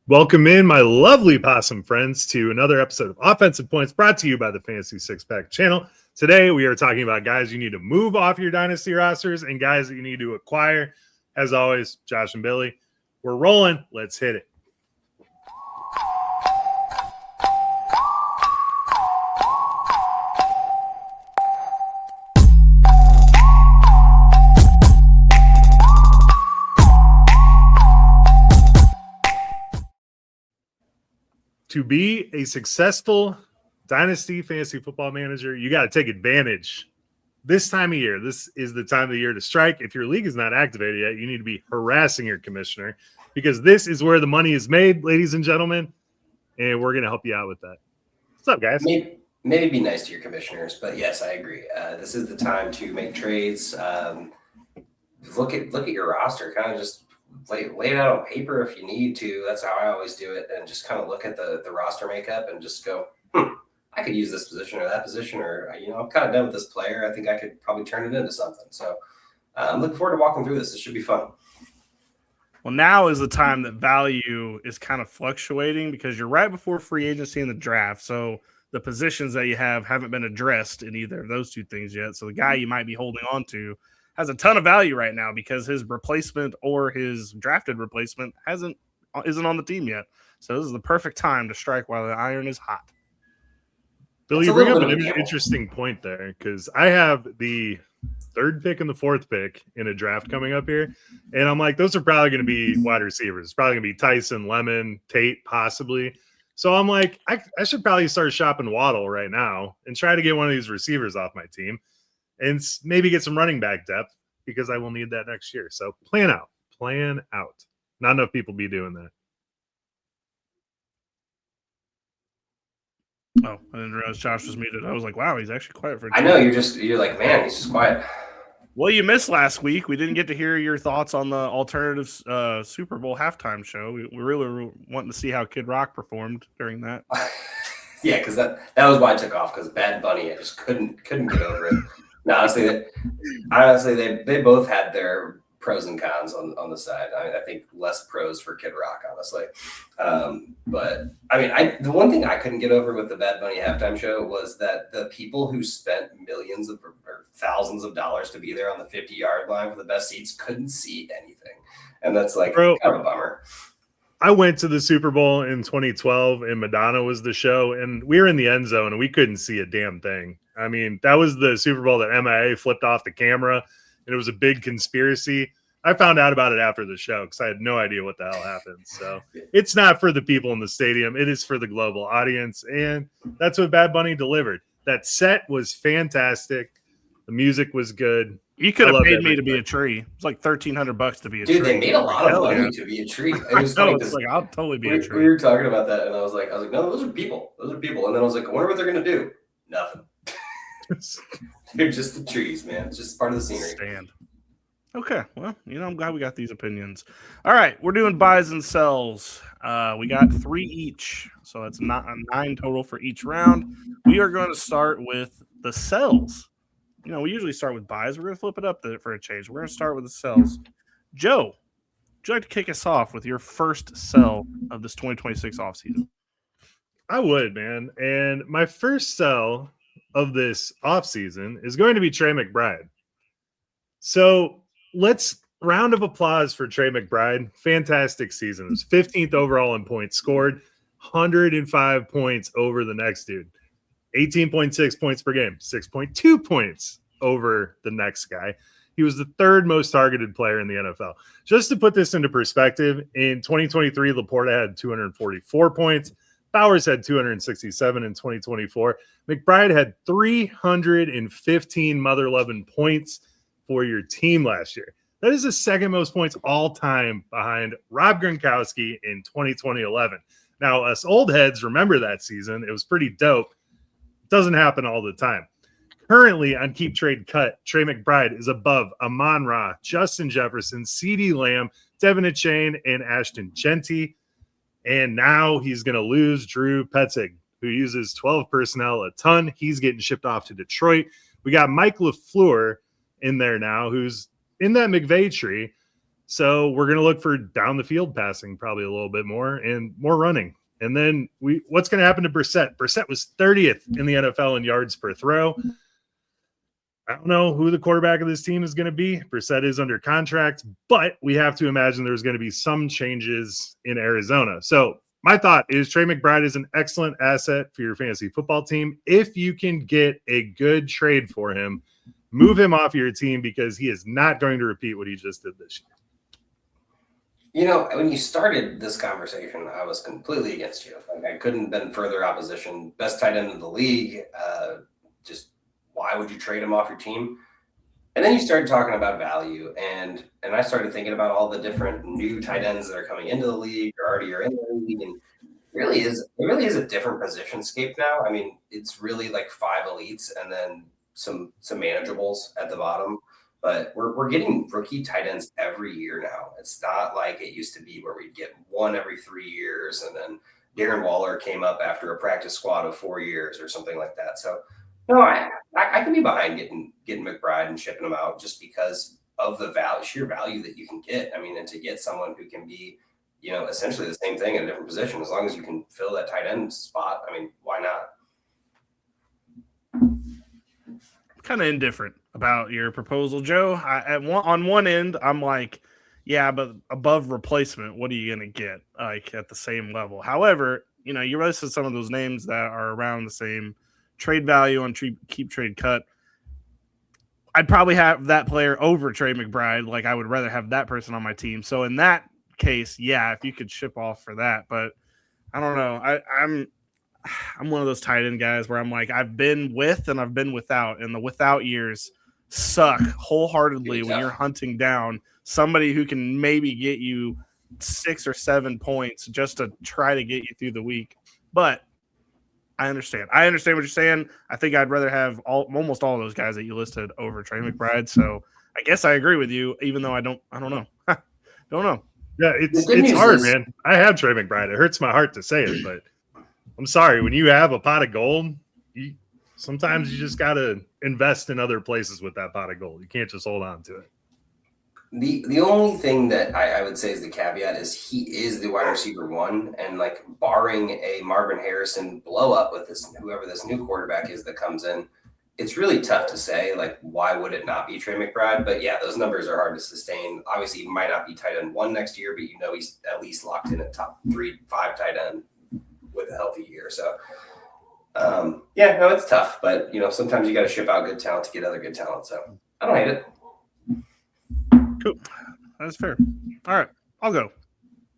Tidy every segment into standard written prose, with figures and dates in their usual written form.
Welcome in, my lovely possum friends, to another episode of Offensive Points brought to you by the Fantasy Six Pack channel. Today, we are talking about guys you need to move off your dynasty rosters and guys that you need to acquire. As always, Josh and Billy, we're rolling. Let's hit it. To be a successful dynasty fantasy football manager, you got to take advantage. This time of year, this is the time of the year to strike. If your league is not activated yet, you need to be harassing your commissioner because this is where the money is made, ladies and gentlemen, and we're going to help you out with that. What's up, guys? Maybe be nice to your commissioners, but yes, I agree. This is the time to make trades. Look at your roster, kind of just lay it out on paper if you need to. That's how I always do it, and just kind of look at the roster makeup and just go, I could use this position or that position, or I'm kind of done with this player. I think I could probably turn it into something. So I'm looking forward to walking through this. This should be fun. Well, now is the time that value is kind of fluctuating because you're right before free agency and the draft. So the positions that you haven't been addressed in either of those two things yet. So the guy you might be holding on to has a ton of value right now because his replacement or his drafted replacement isn't on the team yet. So this is the perfect time to strike while the iron is hot. Billy, you bring up an interesting point there because I have the third pick and the fourth pick in a draft coming up here. And I'm like, those are probably going to be wide receivers. It's probably going to be Tyson, Lemon, Tate, possibly. So I'm like, I should probably start shopping Waddle right now and try to get one of these receivers off my team and maybe get some running back depth because I will need that next year. So plan out. Not enough people be doing that. Oh, I didn't realize Josh was muted. I was like, wow, he's actually quiet for a I know, you're like, man, he's just quiet. Well, you missed last week. We didn't get to hear your thoughts on the alternative Super Bowl halftime show. We really were wanting to see how Kid Rock performed during that. Yeah, because that was why I took off, because Bad Bunny, I just couldn't get over it. No, honestly, they both had their pros and cons on the side. I think less pros for Kid Rock, honestly. But the one thing I couldn't get over with the Bad Bunny halftime show was that the people who spent millions or thousands of dollars to be there on the 50-yard line for the best seats couldn't see anything, and that's kind of a bummer. I went to the Super Bowl in 2012 and Madonna was the show, and we were in the end zone and we couldn't see a damn thing. I mean, that was the Super Bowl that Maye flipped off the camera and it was a big conspiracy. I found out about it after the show because I had no idea what the hell happened. So it's not for the people in the stadium. It is for the global audience. And that's what Bad Bunny delivered. That set was fantastic. The music was good. You could have paid me to be a tree. It's like $1,300 to be a tree. Dude, they made a lot of money to be a tree. It was funny because I'll totally be a tree. We were talking about that, and I was like, no, those are people. And then I was like, I wonder what they're gonna do. Nothing. They're just the trees, man. It's just part of the scenery. Stand. Okay, well, I'm glad we got these opinions. All right, we're doing buys and sells. We got 3 each, so that's not a 9 total for each round. We are going to start with the sells. We usually start with buys. We're going to flip it up for a change. We're going to start with the sells. Joe, would you like to kick us off with your first sell of this 2026 offseason? I would, man. And my first sell of this offseason is going to be Trey McBride. So let's round of applause for Trey McBride. Fantastic season. It was 15th overall in points scored, 105 points over the next dude. 18.6 points per game, 6.2 points over the next guy. He was the third most targeted player in the NFL. Just to put this into perspective, in 2023, LaPorta had 244 points. Flowers had 267 in 2024. McBride had 315 mother-loving points for your team last year. That is the second most points all time behind Rob Gronkowski in 2011. Now, us old heads remember that season. It was pretty dope. Doesn't happen all the time. Currently on Keep Trade Cut, Trey McBride is above Amon-Ra, Justin Jefferson, CeeDee Lamb, Devin Etienne, and Ashton Genty. And now he's going to lose Drew Petzing, who uses 12 personnel a ton. He's getting shipped off to Detroit. We got Mike LaFleur in there now, who's in that McVay tree. So we're going to look for down the field passing probably a little bit more and more running. And then what's going to happen to Brissett? Brissett was 30th in the NFL in yards per throw. I don't know who the quarterback of this team is going to be. Brissett is under contract, but we have to imagine there's going to be some changes in Arizona. So my thought is Trey McBride is an excellent asset for your fantasy football team. If you can get a good trade for him, move him off your team because he is not going to repeat what he just did this year. When you started this conversation, I was completely against you. Like, I couldn't have been further opposition. Best tight end in the league. Just why would you trade him off your team? And then you started talking about value, and I started thinking about all the different new tight ends that are coming into the league or already are in the league, and it really is a different position scape now. I mean, it's really like 5 elites and then some manageables at the bottom. But we're getting rookie tight ends every year now. It's not like it used to be where we'd get one every 3 years, and then Darren Waller came up after a practice squad of 4 years or something like that. So, no, I can be behind getting McBride and shipping him out just because of the sheer value that you can get. I mean, and to get someone who can be, essentially the same thing in a different position, as long as you can fill that tight end spot. I mean, why not? Kind of indifferent about your proposal, Joe. On one end, I'm like, yeah, but above replacement, what are you going to get like at the same level? However, you listed some of those names that are around the same trade value on keep trade cut. I'd probably have that player over Trey McBride. Like, I would rather have that person on my team. So in that case, yeah, if you could ship off for that, but I don't know. I'm one of those tight end guys where I'm like, I've been with and I've been without, and the without years suck wholeheartedly when you're hunting down somebody who can maybe get you 6 or 7 points just to try to get you through the week. But I understand. I understand what you're saying. I think I'd rather have almost all of those guys that you listed over Trey McBride. So I guess I agree with you, even though I don't know. Don't know. Yeah, it's hard, man. I have Trey McBride. It hurts my heart to say it, but I'm sorry. When you have a pot of gold, sometimes you just got to invest in other places with that pot of gold. You can't just hold on to it. The only thing that I would say is the caveat is he is the wide receiver 1, and like barring a Marvin Harrison blow up with whoever this new quarterback is that comes in, it's really tough to say, like, why would it not be Trey McBride? But yeah, those numbers are hard to sustain. Obviously, he might not be tight end 1 next year, but he's at least locked in at top 3-5 tight end with a healthy year. So it's tough, but sometimes you got to ship out good talent to get other good talent. So I don't hate it. Cool. That's fair. All right, I'll go.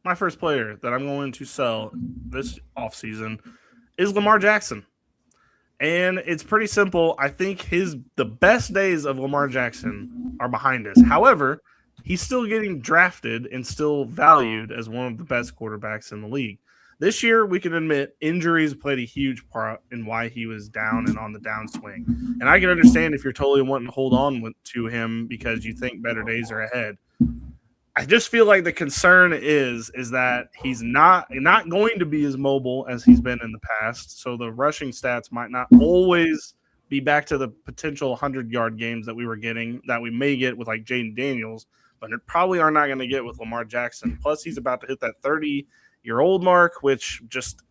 My first player that I'm going to sell this offseason is Lamar Jackson. And it's pretty simple. I think the best days of Lamar Jackson are behind us. However, he's still getting drafted and still valued as one of the best quarterbacks in the league. This year, we can admit injuries played a huge part in why he was down and on the downswing. And I can understand if you're totally wanting to hold on to him because you think better days are ahead. I just feel like the concern is that he's not going to be as mobile as he's been in the past. So the rushing stats might not always be back to the potential 100-yard games that we were getting, that we may get with like Jaden Daniels, but it probably are not going to get with Lamar Jackson. Plus, he's about to hit that 30-year-old mark, which just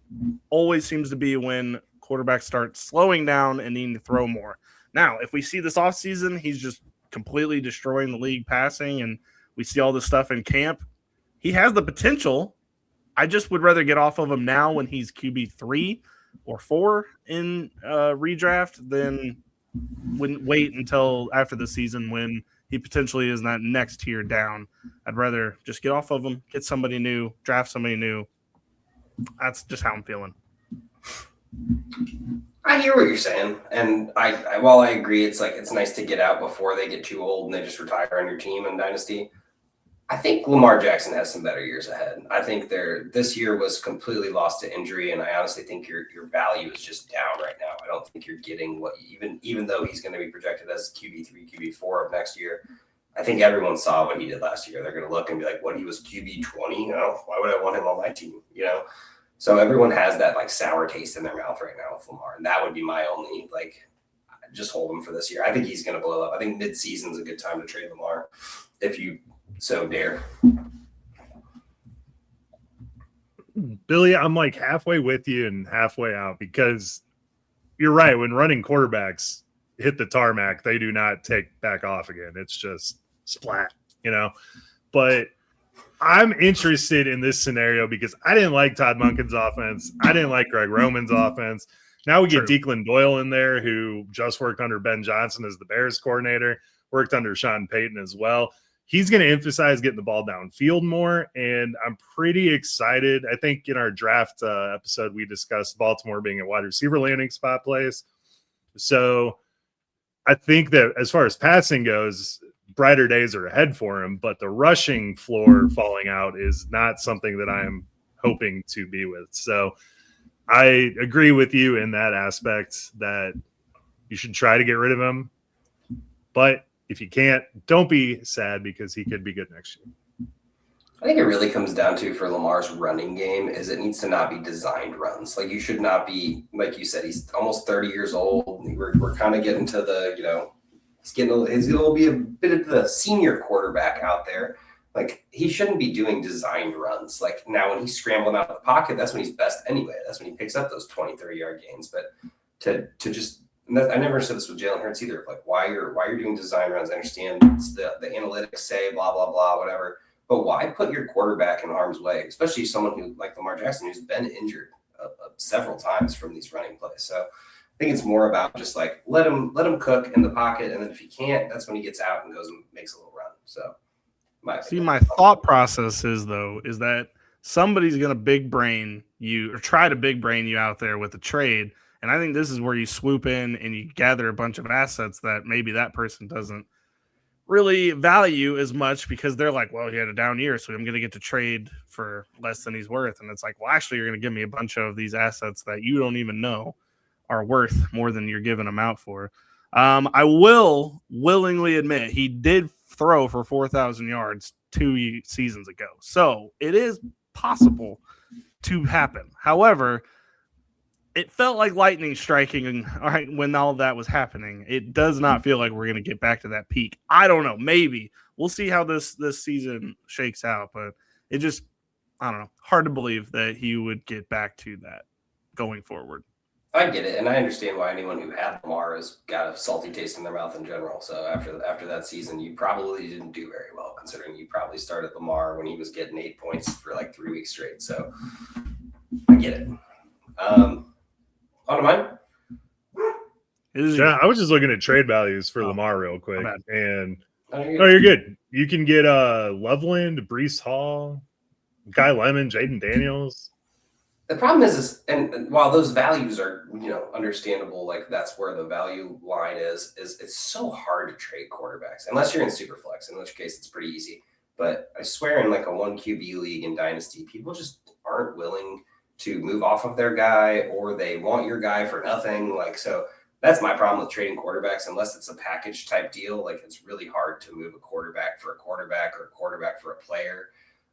always seems to be when quarterbacks start slowing down and needing to throw more. Now, if we see this offseason, he's just completely destroying the league passing, and we see all this stuff in camp, he has the potential. I just would rather get off of him now when he's QB 3 or 4 in redraft than wait until after the season when he potentially is that next tier down. I'd rather just get off of him, get somebody new, draft somebody new. That's just how I'm feeling. I hear what you're saying, and while I agree, it's nice to get out before they get too old and they just retire on your team in Dynasty. I think Lamar Jackson has some better years ahead. I think this year was completely lost to injury, and I honestly think your value is just down right now. I don't think you're getting what even though he's going to be projected as QB3, QB4 of next year. I think everyone saw what he did last year. They're going to look and be like, "What, he was QB20? Why would I want him on my team?" So everyone has that like sour taste in their mouth right now with Lamar, and that would be my only just hold him for this year. I think he's going to blow up. I think mid-season's a good time to trade Lamar if you So dare. Billy, I'm like halfway with you and halfway out because you're right. When running quarterbacks hit the tarmac, they do not take back off again. It's just splat, But I'm interested in this scenario because I didn't like Todd Monken's offense. I didn't like Greg Roman's offense. Now we get Declan Doyle in there, who just worked under Ben Johnson as the Bears coordinator, worked under Sean Payton as well. He's going to emphasize getting the ball downfield more, and I'm pretty excited. I think in our draft episode, we discussed Baltimore being a wide receiver landing spot place. So I think that as far as passing goes, brighter days are ahead for him, but the rushing floor falling out is not something that I'm hoping to be with. So I agree with you in that aspect that you should try to get rid of him, but if you can't, don't be sad because he could be good next year. I think it really comes down to, for Lamar's running game, is it needs to not be designed runs. Like, you should not be, like you said, he's almost 30 years old. We're kind of getting to the, he's going to be a bit of the senior quarterback out there. Like, he shouldn't be doing designed runs. Like, now when he's scrambling out of the pocket, that's when he's best anyway. That's when he picks up those 20, 30-yard gains. But to just, I never said this with Jalen Hurts either. Like, why you're doing design runs. I understand the analytics say blah, blah, blah, whatever. But why put your quarterback in harm's way, especially someone who, like Lamar Jackson, who's been injured several times from these running plays. So I think it's more about just like let him cook in the pocket, and then if he can't, that's when he gets out and goes and makes a little run. So my thought process is that somebody's going to big brain you or try to big brain you out there with a trade. And I think this is where you swoop in and you gather a bunch of assets that maybe that person doesn't really value as much because they're like, well, he had a down year, so I'm going to get to trade for less than he's worth. And it's like, well, actually, you're going to give me a bunch of these assets that you don't even know are worth more than you're giving them out for. I will willingly admit he did throw for 4,000 yards 2 seasons ago. So it is possible to happen. However, it felt like lightning striking when all of that was happening. It does not feel like we're going to get back to that peak. I don't know. Maybe. We'll see how this season shakes out. But it just, I don't know, hard to believe that he would get back to that going forward. I get it, and I understand why anyone who had Lamar has got a salty taste in their mouth in general. So after that season, you probably didn't do very well, considering you probably started Lamar when he was getting 8 points for like 3 weeks straight. So I get it. On to mine. Yeah, I was just looking at trade values for Lamar real quick, and you're good. You can get Loveland, Breece Hall, Guy Lemon, Jaden Daniels. The problem is, and while those values are understandable, like that's where the value line is it's so hard to trade quarterbacks unless you're in Superflex, in which case it's pretty easy. But I swear, in like a 1 QB league in Dynasty, people just aren't willing to move off of their guy, or they want your guy for nothing. Like, so that's my problem with trading quarterbacks. Unless it's a package type deal, like it's really hard to move a quarterback for a quarterback or a quarterback for a player.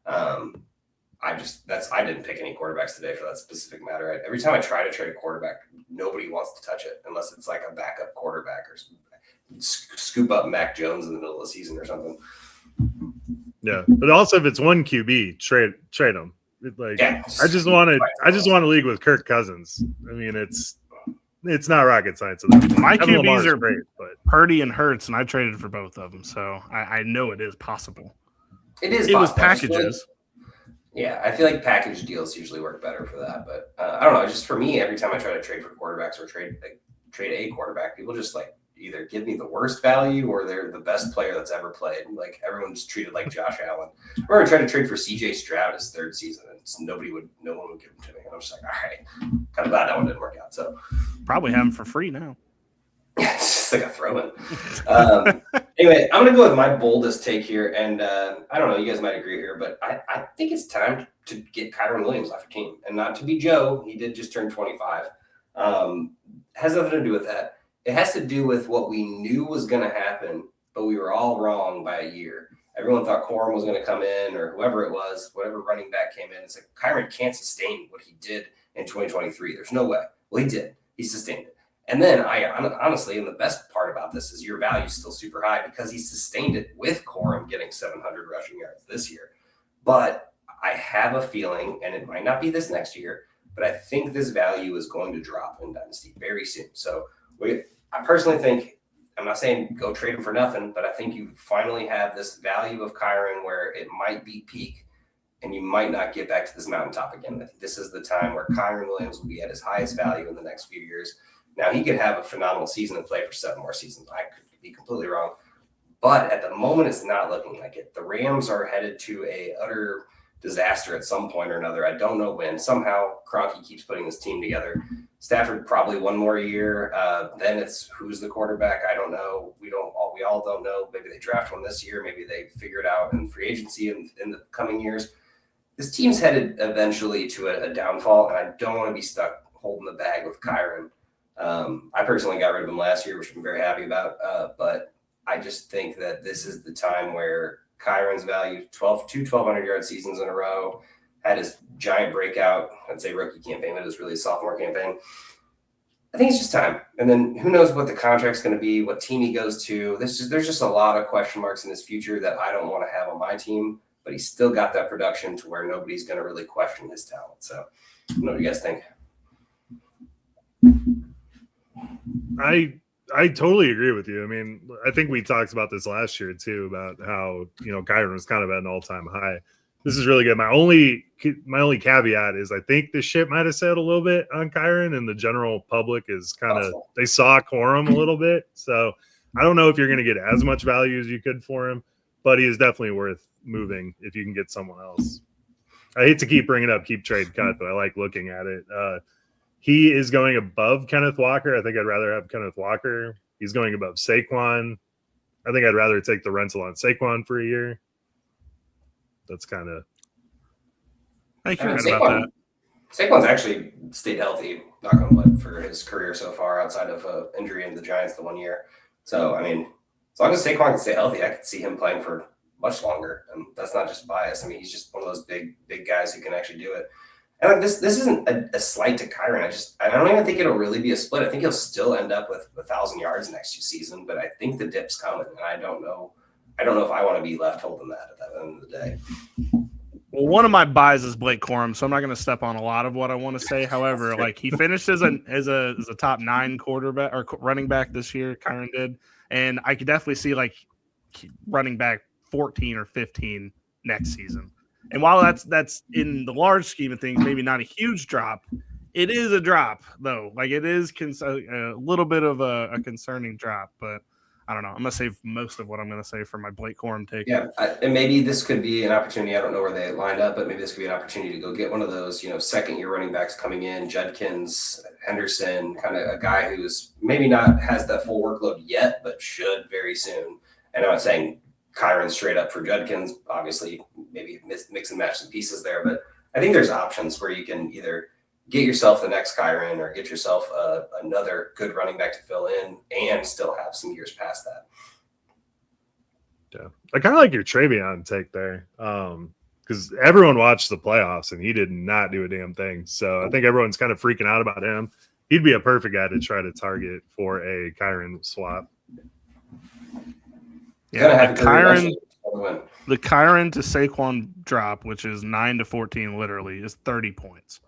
I didn't pick any quarterbacks today for that specific matter. Every time I try to trade a quarterback, nobody wants to touch it unless it's like a backup quarterback or scoop up Mac Jones in the middle of the season or something. Yeah, but also if it's 1 QB, trade him. Like, yeah, I just want to league with Kirk Cousins. I mean, it's not rocket science. My QBs are great, but Purdy and Hurts, and I traded for both of them, so I know it is possible. It is. It was packages. Yeah, I feel like package deals usually work better for that, but I don't know. Just for me, every time I try to trade for quarterbacks or trade a quarterback, people just like either give me the worst value or they're the best player that's ever played. Like, everyone's treated like Josh Allen. We're gonna try to trade for CJ Stroud his 3rd season, and no one would give him to me. And I'm just like, all right, kind of glad that one didn't work out. So probably have him for free now. It's just like a throw-in. Anyway, I'm gonna go with my boldest take here, and I don't know, you guys might agree here, but I think it's time to get Kyren Williams off your team, and not to be Joe. He did just turn 25. Has nothing to do with that. It has to do with what we knew was going to happen, but we were all wrong by a year. Everyone thought Corum was going to come in, or whoever it was, whatever running back came in. It's like Kyren can't sustain what he did in 2023. There's no way. Well, he did. He sustained it. And then honestly, and the best part about this is your value is still super high because he sustained it with Corum getting 700 rushing yards this year. But I have a feeling, and it might not be this next year, but I think this value is going to drop in Dynasty very soon. So I personally think, I'm not saying go trade him for nothing, but I think you finally have this value of Kyren where it might be peak and you might not get back to this mountaintop again. I think this is the time where Kyren Williams will be at his highest value in the next few years. Now, he could have a phenomenal season and play for 7 more seasons. I could be completely wrong. But at the moment, it's not looking like it. The Rams are headed to a utter disaster at some point or another. I don't know when. Somehow, Kroenke keeps putting this team together. Stafford probably one more year. Then it's who's the quarterback. I don't know. We all don't know. Maybe they draft one this year. Maybe they figure it out in free agency in the coming years. This team's headed eventually to a downfall, and I don't want to be stuck holding the bag with Kyren. I personally got rid of him last year, which I'm very happy about. But I just think that this is the time where Kyren's value, 1,200-yard seasons in a row, had his giant breakout, I'd say rookie campaign, but it was really a sophomore campaign. I think it's just time. And then who knows what the contract's going to be, what team he goes to. There's just a lot of question marks in his future that I don't want to have on my team, but he's still got that production to where nobody's going to really question his talent. So I don't know what you guys think. I totally agree with you. I mean, I think we talked about this last year too, about how, Kyren was kind of at an all-time high. This is really good. My only caveat is I think the ship might have said a little bit on Kyren, and the general public is kind of, they saw Corum a little bit. So I don't know if you're going to get as much value as you could for him, but he is definitely worth moving if you can get someone else. I hate to keep bringing up keep trade cut, but I like looking at it. He is going above Kenneth Walker. I think I'd rather have Kenneth Walker. He's going above Saquon. I think I'd rather take the rental on Saquon for a year. That's kind of. I think you're right about that. Saquon's actually stayed healthy, knock on wood, for his career so far, outside of injury in the Giants the 1 year. So, I mean, as long as Saquon can stay healthy, I could see him playing for much longer. And that's not just bias. I mean, he's just one of those big guys who can actually do it. And like this isn't a slight to Kyren. I don't even think it'll really be a split. I think he'll still end up with 1,000 yards next season, but I think the dip's coming, and I don't know if I want to be left holding that at the end of the day. Well, one of my buys is Blake Corum, so I'm not going to step on a lot of what I want to say. However, like he finished as a top 9 quarterback or running back this year, Kyren did, and I could definitely see like running back 14 or 15 next season. And while that's in the large scheme of things, maybe not a huge drop, it is a drop, though. Like it is a little bit of a concerning drop, but I don't know. I'm going to save most of what I'm going to say for my Blake Corum take. Yeah, and maybe this could be an opportunity. I don't know where they lined up, but maybe this could be an opportunity to go get one of those, second-year running backs coming in, Judkins, Henderson, kind of a guy who's maybe not has that full workload yet, but should very soon. And I'm not saying Kyren straight up for Judkins, obviously, maybe mix and match some pieces there. But I think there's options where you can either get yourself the next Kyren or get yourself another good running back to fill in and still have some years past that. Yeah. I kind of like your Travion take there because everyone watched the playoffs and he did not do a damn thing. So I think everyone's kind of freaking out about him. He'd be a perfect guy to try to target for a Kyren swap. Yeah, the Kyren to Saquon drop, which is 9 to 14, literally, is 30 points.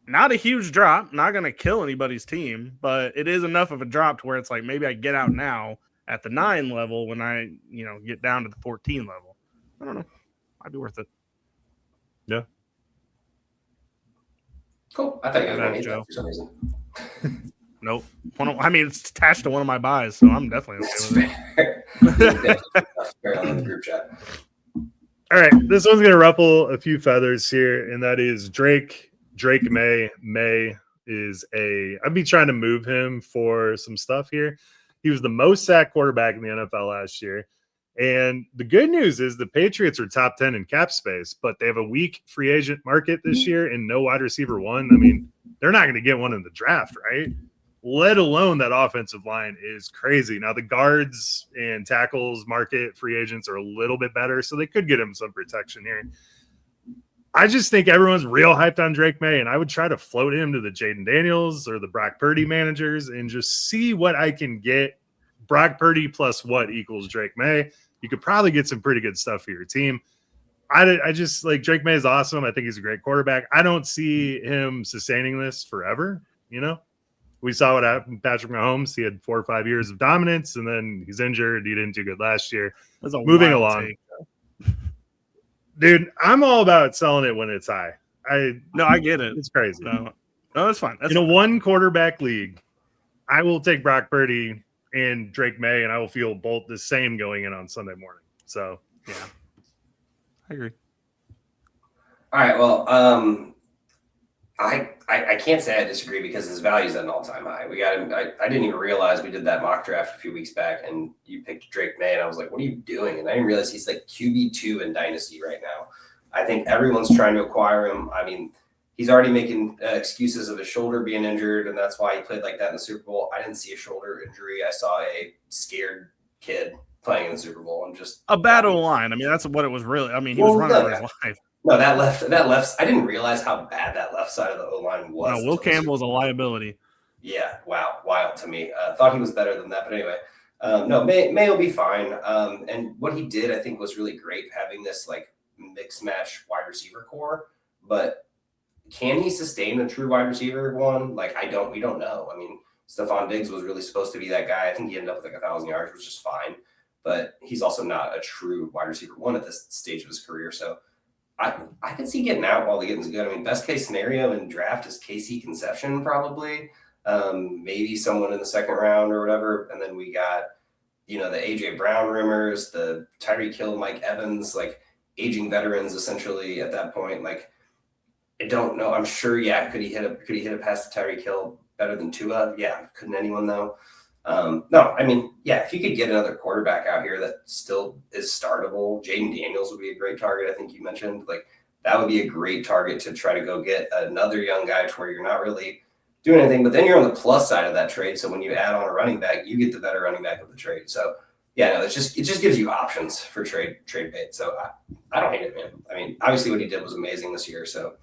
Not a huge drop, not going to kill anybody's team, but it is enough of a drop to where it's like maybe I get out now at the 9 level when I, get down to the 14 level. I don't know. Might be worth it. Yeah. Cool. I thought you were going to hate that for some reason. Nope. It's attached to one of my buys, so I'm definitely okay with it. Fair on the group chat. All right, this one's going to ruffle a few feathers here, and that is Drake Maye. Maye is I'd be trying to move him for some stuff here. He was the most sacked quarterback in the NFL last year. And the good news is the Patriots are top 10 in cap space, but they have a weak free agent market this year and no wide receiver one. I mean, they're not going to get one in the draft, right? Let alone that offensive line is crazy. Now, the guards and tackles market free agents are a little bit better, so they could get him some protection here. I just think everyone's real hyped on Drake Maye, and I would try to float him to the Jaden Daniels or the Brock Purdy managers and just see what I can get. Brock Purdy plus what equals Drake Maye. You could probably get some pretty good stuff for your team. I just like Drake Maye is awesome. I think he's a great quarterback. I don't see him sustaining this forever. We saw what happened with Patrick Mahomes. He had 4 or 5 years of dominance, and then he's injured. He didn't do good last year. Moving along. Take. Dude, I'm all about selling it when it's high. I get it. It's crazy. No, that's fine. In a one quarterback league, I will take Brock Purdy and Drake Maye, and I will feel both the same going in on Sunday morning. So, yeah. I agree. All right. Well, I can't say I disagree because his value is at an all-time high. We got him. I didn't even realize we did that mock draft a few weeks back, and you picked Drake Maye, and I was like, "What are you doing?" And I didn't realize he's like QB2 in Dynasty right now. I think everyone's trying to acquire him. I mean, he's already making excuses of his shoulder being injured, and that's why he played like that in the Super Bowl. I didn't see a shoulder injury. I saw a scared kid playing in the Super Bowl and just a bad O-line. I mean, that's what it was really. I mean, he was running for his life. No, that left. I didn't realize how bad that left side of the O-line was. No, Will Campbell was a liability. Yeah, wow, wild to me. Thought he was better than that, but anyway, no, Maye will be fine. And what he did, I think, was really great having this like mix match wide receiver core. But can he sustain a true wide receiver one? Like, we don't know. I mean, Stephon Diggs was really supposed to be that guy. I think he ended up with like 1,000 yards, which is fine. But he's also not a true wide receiver one at this stage of his career. So I could see getting out while the getting's good. I mean, best case scenario in draft is KC Conception probably. Maybe someone in the second round or whatever. And then we got, the AJ Brown rumors, the Tyreek Hill, Mike Evans, like aging veterans essentially at that point. Like, I don't know. I'm sure, yeah. Could he hit a pass to Tyreek Hill better than Tua? Yeah. Couldn't anyone though? No, I mean, yeah, if you could get another quarterback out here that still is startable, Jaden Daniels would be a great target. I think you mentioned like that would be a great target to try to go get another young guy to where you're not really doing anything, but then you're on the plus side of that trade. So when you add on a running back, you get the better running back of the trade. So yeah, no, it just gives you options for trade bait. So I don't hate it, man. I mean, obviously what he did was amazing this year. So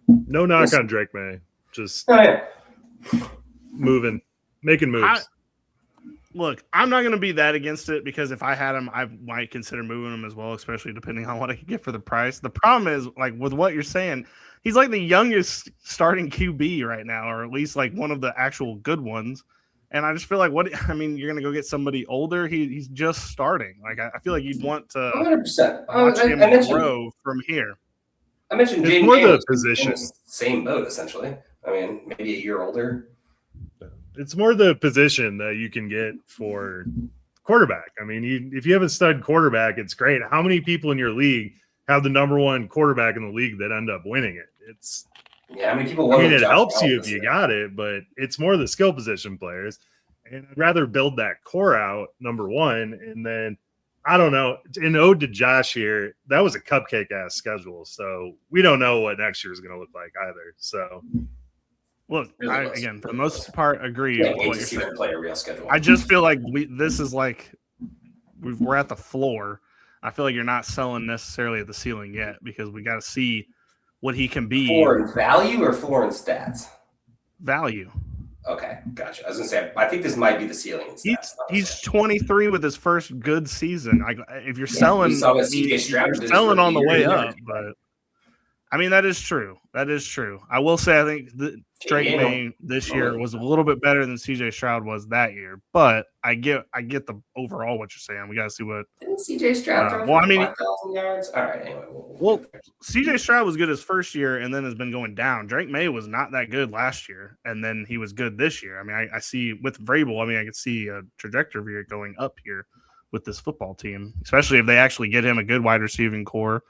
no knock on Drake Maye, just making moves. Look, I'm not going to be that against it because if I had him, I might consider moving him as well, especially depending on what I could get for the price. The problem is, like, with what you're saying, he's like the youngest starting QB right now, or at least like one of the actual good ones. And I just feel like you're going to go get somebody older. He's just starting. Like, I feel like you'd want to 100%. watch him grow from here. I mentioned Jaden more the position, same boat essentially. I mean, maybe a year older. It's more the position that you can get for quarterback. I mean, if you have a stud quarterback, it's great. How many people in your league have the number one quarterback in the league that end up winning it? How many people? I mean, it helps you if you got it, but it's more the skill position players. And I'd rather build that core out, number one, and then I don't know. In ode to Josh here, that was a cupcake ass schedule, so we don't know what next year is going to look like either. So. Look, again, for the most part, agree with what you're saying. Play a real schedule. I just feel like this is like we're at the floor. I feel like you're not selling necessarily at the ceiling yet because we got to see what he can be. Floor in value or floor in stats? Value. Okay, gotcha. I was going to say, I think this might be the ceiling in stats. He's 23 with his first good season. If you're selling, you're selling on the way up, but. I mean, that is true. That is true. I will say I think Drake Maye this year was a little bit better than CJ Stroud was that year, but I get the overall what you're saying. We got to see what didn't CJ Stroud throw for 5,000 yards. All right, anyway. Well, CJ Stroud was good his first year and then has been going down. Drake Maye was not that good last year, and then he was good this year. I mean, I see with Vrabel. I mean, I could see a trajectory going up here with this football team, especially if they actually get him a good wide receiving core,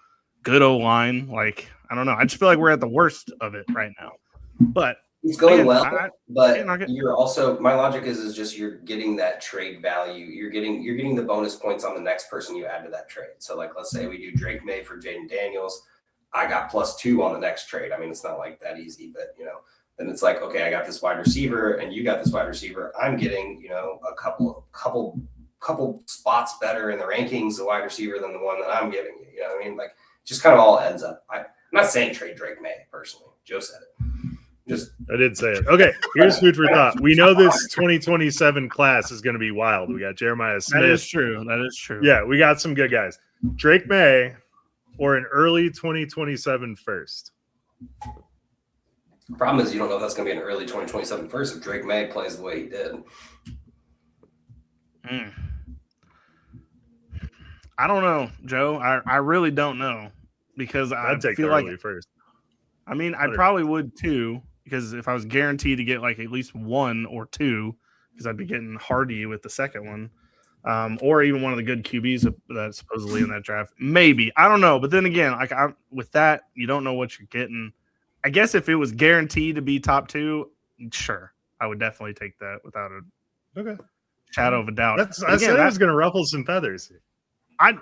good O-line. Like, I don't know. I just feel like we're at the worst of it right now. But he's going but you're also my logic is just you're getting that trade value. You're getting the bonus points on the next person you add to that trade. So like let's say we do Drake Maye for Jaden Daniels. I got +2 on the next trade. I mean, it's not like that easy, but then it's like, okay, I got this wide receiver and you got this wide receiver. I'm getting, a couple spots better in the rankings, the wide receiver than the one that I'm giving you. You know what I mean? Like just kind of all ends up. I'm not saying trade Drake Maye personally. Joe said it. I did say it. Okay, here's food for thought. We know this 2027 class is going to be wild. We got Jeremiah Smith. That is true. That is true. Yeah, we got some good guys. Drake Maye or an early 2027 first. Problem is, you don't know if that's going to be an early 2027 first if Drake Maye plays the way he did. I don't know, Joe. I really don't know because I'd take feel the like early first. I mean, I probably would too, because if I was guaranteed to get like at least one or two, because I'd be getting Harvey with the second one, or even one of the good QBs that's supposedly in that draft. Maybe. I don't know. But then again, like with that, you don't know what you're getting. I guess if it was guaranteed to be top two, sure, I would definitely take that without a shadow of a doubt. I said I was going to ruffle some feathers. I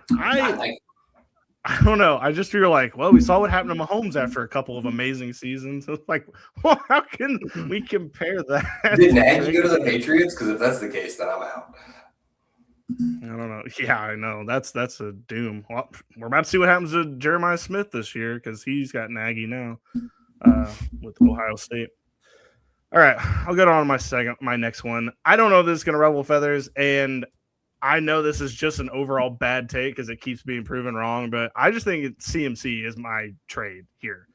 don't know. I just feel like, well, we saw what happened to Mahomes after a couple of amazing seasons. It's like, well, how can we compare that? Did Nagy go to the Patriots? Because if that's the case, then I'm out. I don't know. Yeah, I know. That's a doom. Well, we're about to see what happens to Jeremiah Smith this year because he's got Nagy now with Ohio State. All right, I'll get on to my next one. I don't know if this is going to ruffle feathers, and I know this is just an overall bad take because it keeps being proven wrong, but I just think CMC is my trade here.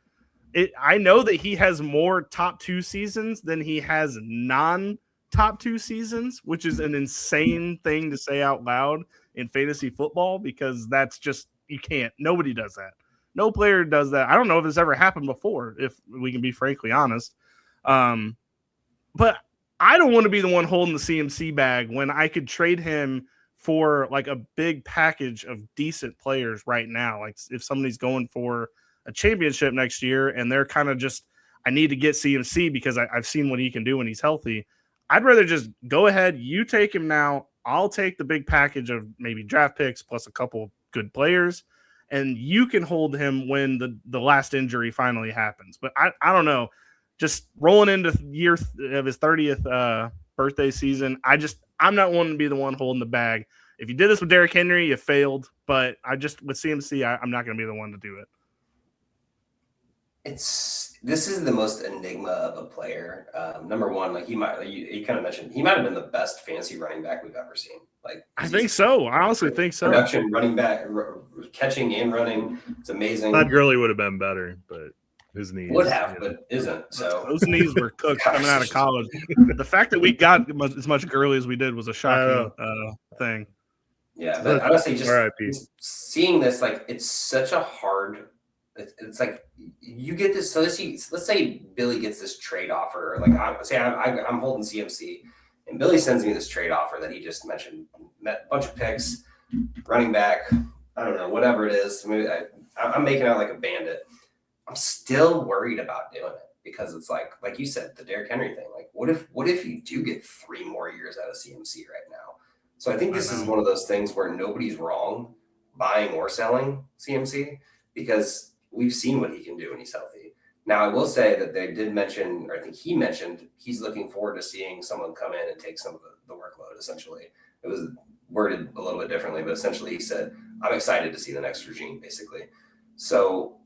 I know that he has more top two seasons than he has non-top two seasons, which is an insane thing to say out loud in fantasy football because that's just, you can't. Nobody does that. No player does that. I don't know if this ever happened before, if we can be frankly honest. But I don't want to be the one holding the CMC bag when I could trade him for like a big package of decent players right now. Like if somebody's going for a championship next year and they're kind of just, I need to get CMC because I've seen what he can do when he's healthy. I'd rather just go ahead. You take him now. I'll take the big package of maybe draft picks plus a couple good players, and you can hold him when the last injury finally happens. But I don't know. Just rolling into year of his 30th birthday season, I'm not wanting to be the one holding the bag. If you did this with Derrick Henry, you failed. But with CMC, I'm not going to be the one to do it. This is the most enigma of a player. Number one, like you kind of mentioned, he might have been the best fantasy running back we've ever seen. Like I think so. I honestly think so. Production, running back, catching and running, it's amazing. Todd Gurley would have been better, but his knees would have, but isn't. So those knees were cooked coming out of college. The fact that we got as much Gurley as we did was a shocking thing. Yeah, but honestly, just seeing this, like, it's such a hard. It's like you get this. So let's say Billy gets this trade offer. Like I'm holding CMC, and Billy sends me this trade offer that he just mentioned. A bunch of picks, running back. I don't know, whatever it is. Maybe I'm making out like a bandit. I'm still worried about doing it because it's like you said, the Derrick Henry thing. Like, what if you do get 3 more years out of CMC right now? So I think this is one of those things where nobody's wrong buying or selling CMC because we've seen what he can do when he's healthy. Now, I will say that they did mention, or I think he mentioned, he's looking forward to seeing someone come in and take some of the workload, essentially. It was worded a little bit differently, but essentially he said, I'm excited to see the next regime, basically. So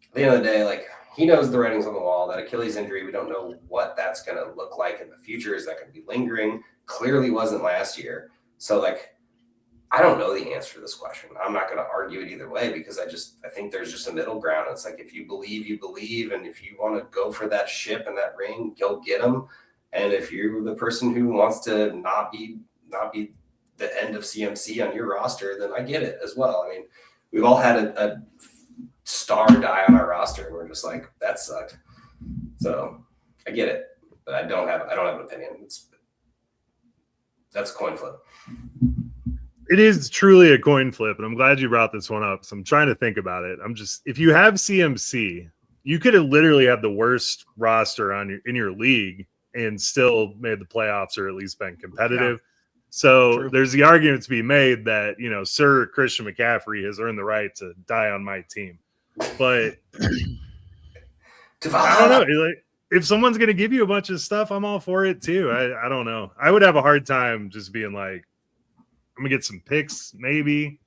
at the end of the day, like, he knows the writing's on the wall. That Achilles injury, we don't know what that's going to look like in the future. Is that going to be lingering? Clearly wasn't last year. So, like, I don't know the answer to this question. I'm not going to argue it either way because I think there's just a middle ground. It's like if you believe, you believe, and if you want to go for that ship and that ring, go get them. And if you're the person who wants to not be the end of CMC on your roster, then I get it as well. I mean, we've all had a star die on our roster, and we're just like, that sucked. So I get it, but I don't have an opinion. That's a coin flip. It is truly a coin flip, and I'm glad you brought this one up. So I'm trying to think about it. If you have CMC, you could have literally had the worst roster in your league and still made the playoffs or at least been competitive. Yeah. So True. There's the argument to be made that, Sir Christian McCaffrey has earned the right to die on my team. But I don't know. Like, if someone's going to give you a bunch of stuff, I'm all for it too. I don't know. I would have a hard time just being like, I'm going to get some picks, maybe.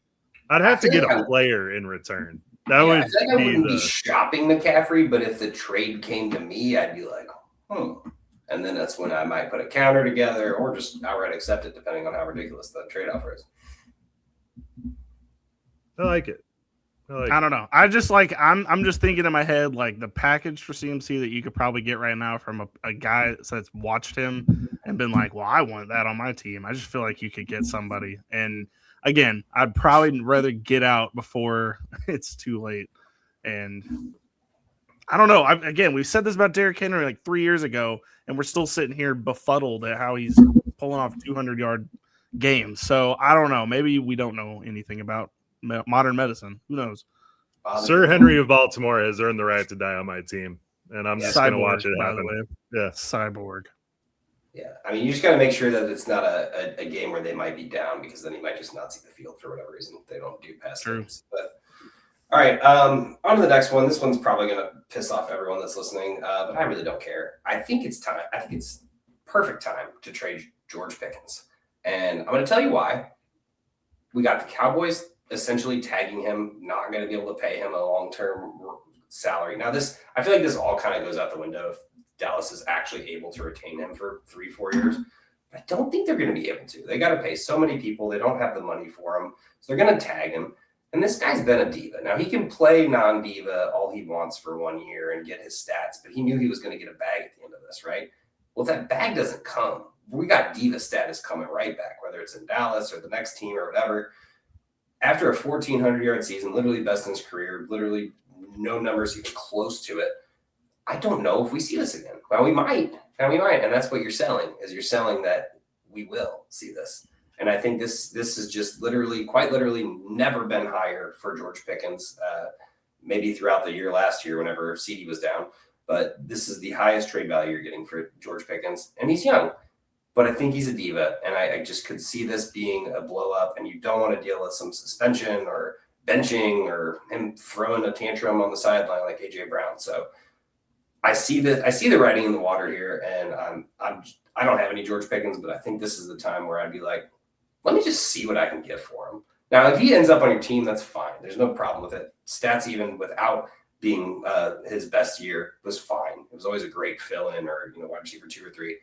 I'd have to get a player in return. That would I wouldn't be shopping McCaffrey, but if the trade came to me, I'd be like, and then that's when I might put a counter together or just outright accept it, depending on how ridiculous the trade offer is. I like it. I don't know. I just I'm just thinking in my head like the package for CMC that you could probably get right now from a guy that's watched him and been like, well, I want that on my team. I just feel like you could get somebody. And again, I'd probably rather get out before it's too late. And I don't know. Again, we've said this about Derrick Henry like 3 years ago, and we're still sitting here befuddled at how he's pulling off 200-yard games. So I don't know. Maybe we don't know anything about modern medicine. Who knows? Sir Henry of Baltimore has earned the right to die on my team, and I'm just going to watch it happen. Yeah, Cyborg. Yeah, I mean, you just got to make sure that it's not a game where they might be down, because then he might just not see the field for whatever reason. They don't do pass games. But all right, on to the next one. This one's probably going to piss off everyone that's listening, but I really don't care. I think it's time. I think it's perfect time to trade George Pickens, and I'm going to tell you why. We got the Cowboys essentially tagging him, not going to be able to pay him a long-term salary. Now, I feel like this all kind of goes out the window if Dallas is actually able to retain him for 3-4 years. I don't think they're going to be able to. They got to pay so many people. They don't have the money for him. So they're going to tag him. And this guy's been a diva. Now, he can play non-diva all he wants for 1 year and get his stats, but he knew he was going to get a bag at the end of this, right? Well, if that bag doesn't come, we got diva status coming right back, whether it's in Dallas or the next team or whatever. After a 1,400-yard season, literally best in his career, literally no numbers even close to it, I don't know if we see this again. Well, we might. And that's what you're selling, is you're selling that we will see this. And I think this is just quite literally never been higher for George Pickens, maybe throughout the year last year whenever CD was down. But this is the highest trade value you're getting for George Pickens. And he's young. But I think he's a diva, and I just could see this being a blow up, and you don't want to deal with some suspension or benching or him throwing a tantrum on the sideline like AJ Brown. So I see the writing in the water here, and I don't have any George Pickens, but I think this is the time where I'd be like, let me just see what I can get for him. Now, if he ends up on your team, that's fine. There's no problem with it. Stats, even without being his best year, was fine. It was always a great fill-in or wide receiver 2 or 3.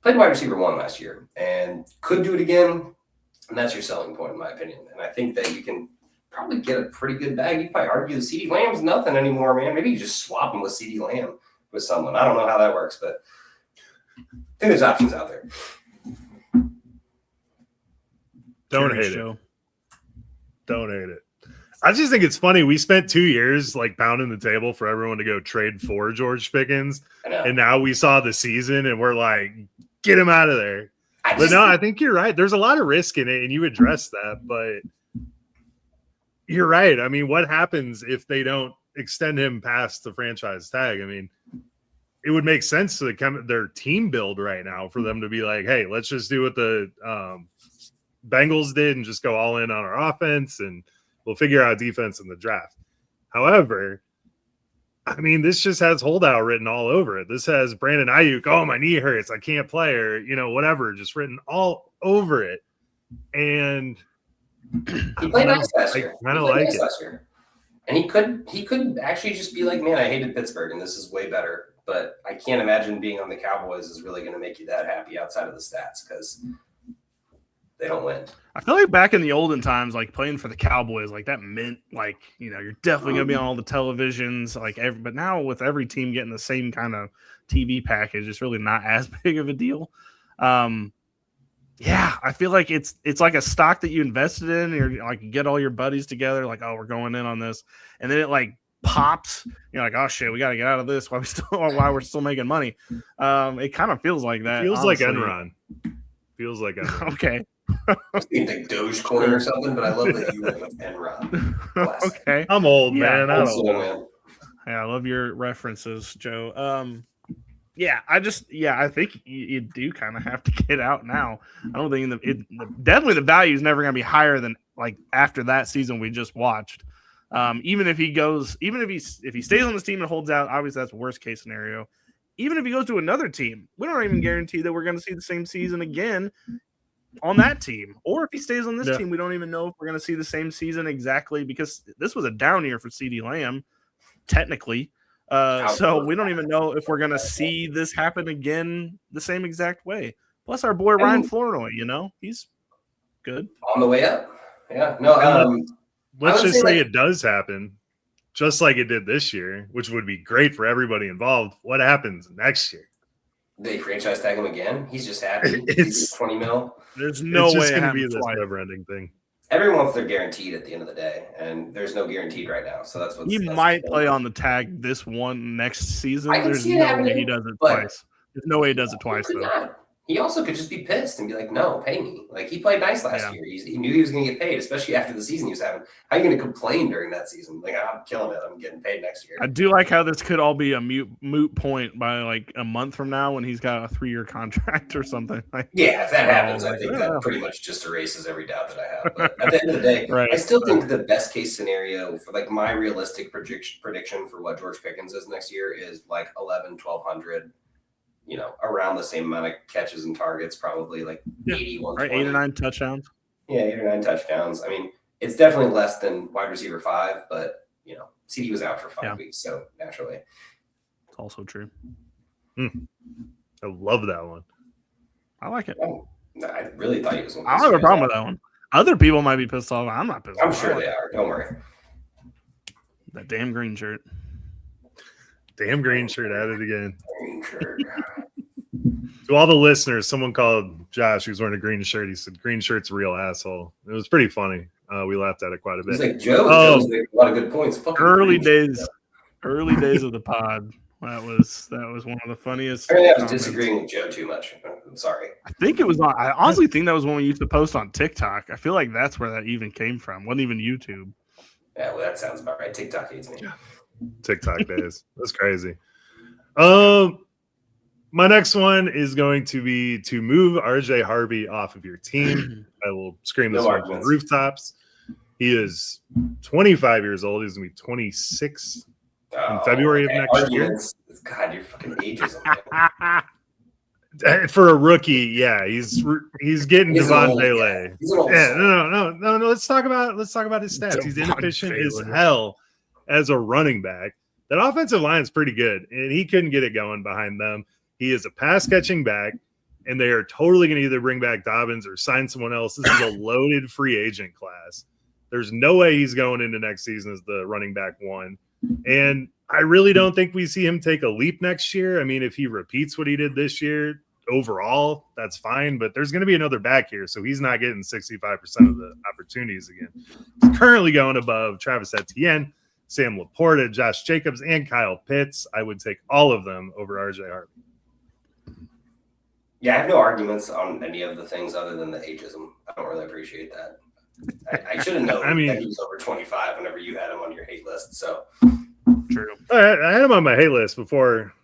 Played wide receiver 1 last year and could do it again. And that's your selling point, in my opinion. And I think that you can probably get a pretty good bag. You probably argue the CeeDee Lamb's nothing anymore, man. Maybe you just swap him with CeeDee Lamb with someone. I don't know how that works, but I think there's options out there. Don't hate it. Don't hate it. I just think it's funny. We spent 2 years pounding the table for everyone to go trade for George Pickens. And now we saw the season and we're like, get him out of there. I think you're right. There's a lot of risk in it, and you address that, but you're right. I mean, what happens if they don't extend him past the franchise tag? I mean, it would make sense to their team build right now for them to be like, hey, let's just do what the Bengals did and just go all in on our offense, and we'll figure out defense in the draft. However, I mean, this just has holdout written all over it. This has Brandon Ayuk, oh, my knee hurts, I can't play, or, whatever, just written all over it. And he played nice last year. I kind of like it. And he could actually just be like, man, I hated Pittsburgh, and this is way better. But I can't imagine being on the Cowboys is really going to make you that happy outside of the stats, because they don't win. I feel like back in the olden times, playing for the Cowboys, that meant you're definitely gonna be on all the televisions, but now with every team getting the same kind of TV package, it's really not as big of a deal. Yeah, I feel like it's like a stock that you invested in. You're you get all your buddies together, oh, we're going in on this, and then it pops. You're like, oh shit, we got to get out of this while we're still making money. It kind of feels like that. It feels honestly. Like Enron. Feels like Enron. Okay. I think Dogecoin or something, but I love that you went with Enron. Okay. I'm old, man. I don't know. Yeah, I love your references, Joe. I think you do kind of have to get out now. I don't think definitely the value is never going to be higher than after that season we just watched. Even if he stays on this team and holds out, obviously that's worst case scenario. Even if he goes to another team, we don't even guarantee that we're going to see the same season again. on that team. Or if he stays on this Yeah. team, we don't even know if we're going to see the same season exactly, because this was a down year for CeeDee Lamb, technically. So we don't even know if we're going to see this happen again the same exact way. Plus our boy Ryan Flournoy, he's good. On the way up. Yeah. No, let's just say it does happen, just like it did this year, which would be great for everybody involved. What happens next year? They franchise tag him again. He's just happy. He's 20 mil. There's no way it's going to be this twice. never-ending thing. Everyone wants their guaranteed at the end of the day, and there's no guaranteed right now. So that's what he might play on the tag this one next season. There's no way he does it twice. There's no way he does it twice, though. Not. He also could just be pissed and be like, no, pay me. Like, he played nice last year. He knew he was going to get paid, especially after the season he was having. How are you going to complain during that season? Like, I'm killing it. I'm getting paid next year. I do like how this could all be a moot point by, like, a month from now when he's got a 3-year contract or something. Yeah, if that happens, I think that pretty much just erases every doubt that I have. But at the end of the day, I still think the best case scenario for, like, my realistic prediction for what George Pickens is next year is, like, 1,200. Around the same amount of catches and targets, probably like 80, 120. Right, 8 or 9 touchdowns. Yeah, 8 or 9 touchdowns. I mean, it's definitely less than wide receiver 5, but, CD was out for 5 weeks, so naturally. It's also true. I love that one. I like it. I really thought he was going to. I don't have a problem with that one. Other people might be pissed off. I'm not pissed off. I'm sure they are. Don't worry. That damn green shirt. Damn green shirt at it again. Green shirt. To all the listeners, someone called Josh, who's wearing a green shirt. He said, "Green shirt's a real asshole." It was pretty funny. We laughed at it quite a bit. He's like, Joe's making a lot of good points. Early days of the pod. That was one of the funniest. I was disagreeing with Joe too much. I'm sorry. I honestly think that was when we used to post on TikTok. I feel like that's where that even came from. It wasn't even YouTube. Yeah, well, that sounds about right. TikTok hates me. TikTok days. That's crazy. My next one is going to be to move RJ Harvey off of your team. I will scream this one from the rooftops. He is 25 years old. He's going to be 26 in February of next year. God, you're fucking ageism. For a rookie, yeah, he's getting Devon Bailey. Yeah, no. Let's talk about his stats. He's inefficient as hell as a running back. That offensive line is pretty good, and he couldn't get it going behind them. He is a pass-catching back, and they are totally going to either bring back Dobbins or sign someone else. This is a loaded free agent class. There's no way he's going into next season as the running back one. And I really don't think we see him take a leap next year. I mean, if he repeats what he did this year overall, that's fine, but there's going to be another back here, so he's not getting 65% of the opportunities again. He's currently going above Travis Etienne, Sam LaPorta, Josh Jacobs, and Kyle Pitts. I would take all of them over RJ Harvey. Yeah, I have no arguments on any of the things other than the ageism. I don't really appreciate that. I should have known that he was over 25 whenever you had him on your hate list. So true. I had him on my hate list before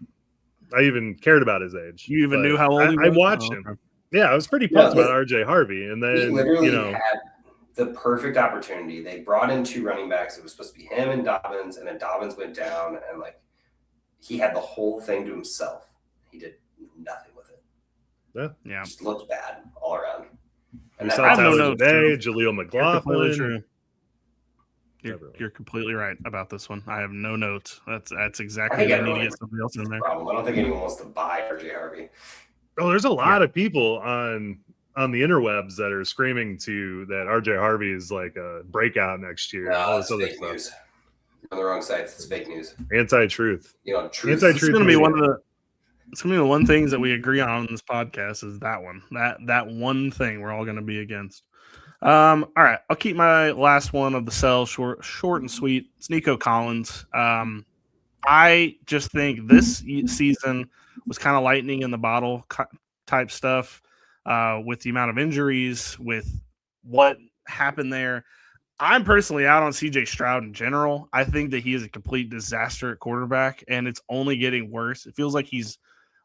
I even cared about his age. You even knew how old he was? I watched him. Yeah, I was pretty pumped about RJ Harvey. And then, he literally had the perfect opportunity. They brought in 2 running backs. It was supposed to be him and Dobbins, and then Dobbins went down, and he had the whole thing to himself. He did nothing with it. Yeah. Just looked bad all around. And I have no notes. Jaleel McLaughlin. You're completely right about this one. I have no notes. That's exactly what I need to get somebody else in there. I don't think anyone wants to buy RJ Harvey. Oh, there's a lot of people on the interwebs that are screaming that RJ Harvey is like a breakout next year. No, all this other stuff. News. On the wrong sites, it's fake news. Anti-truth. Truth. Anti-truth. It's going to be one of the one things that we agree on in this podcast is that one. That one thing we're all going to be against. All right, I'll keep my last one of the sell short and sweet. It's Nico Collins. I just think this season was kind of lightning in the bottle type stuff with the amount of injuries, with what happened there. I'm personally out on CJ Stroud in general. I think that he is a complete disaster at quarterback, and it's only getting worse. It feels like he's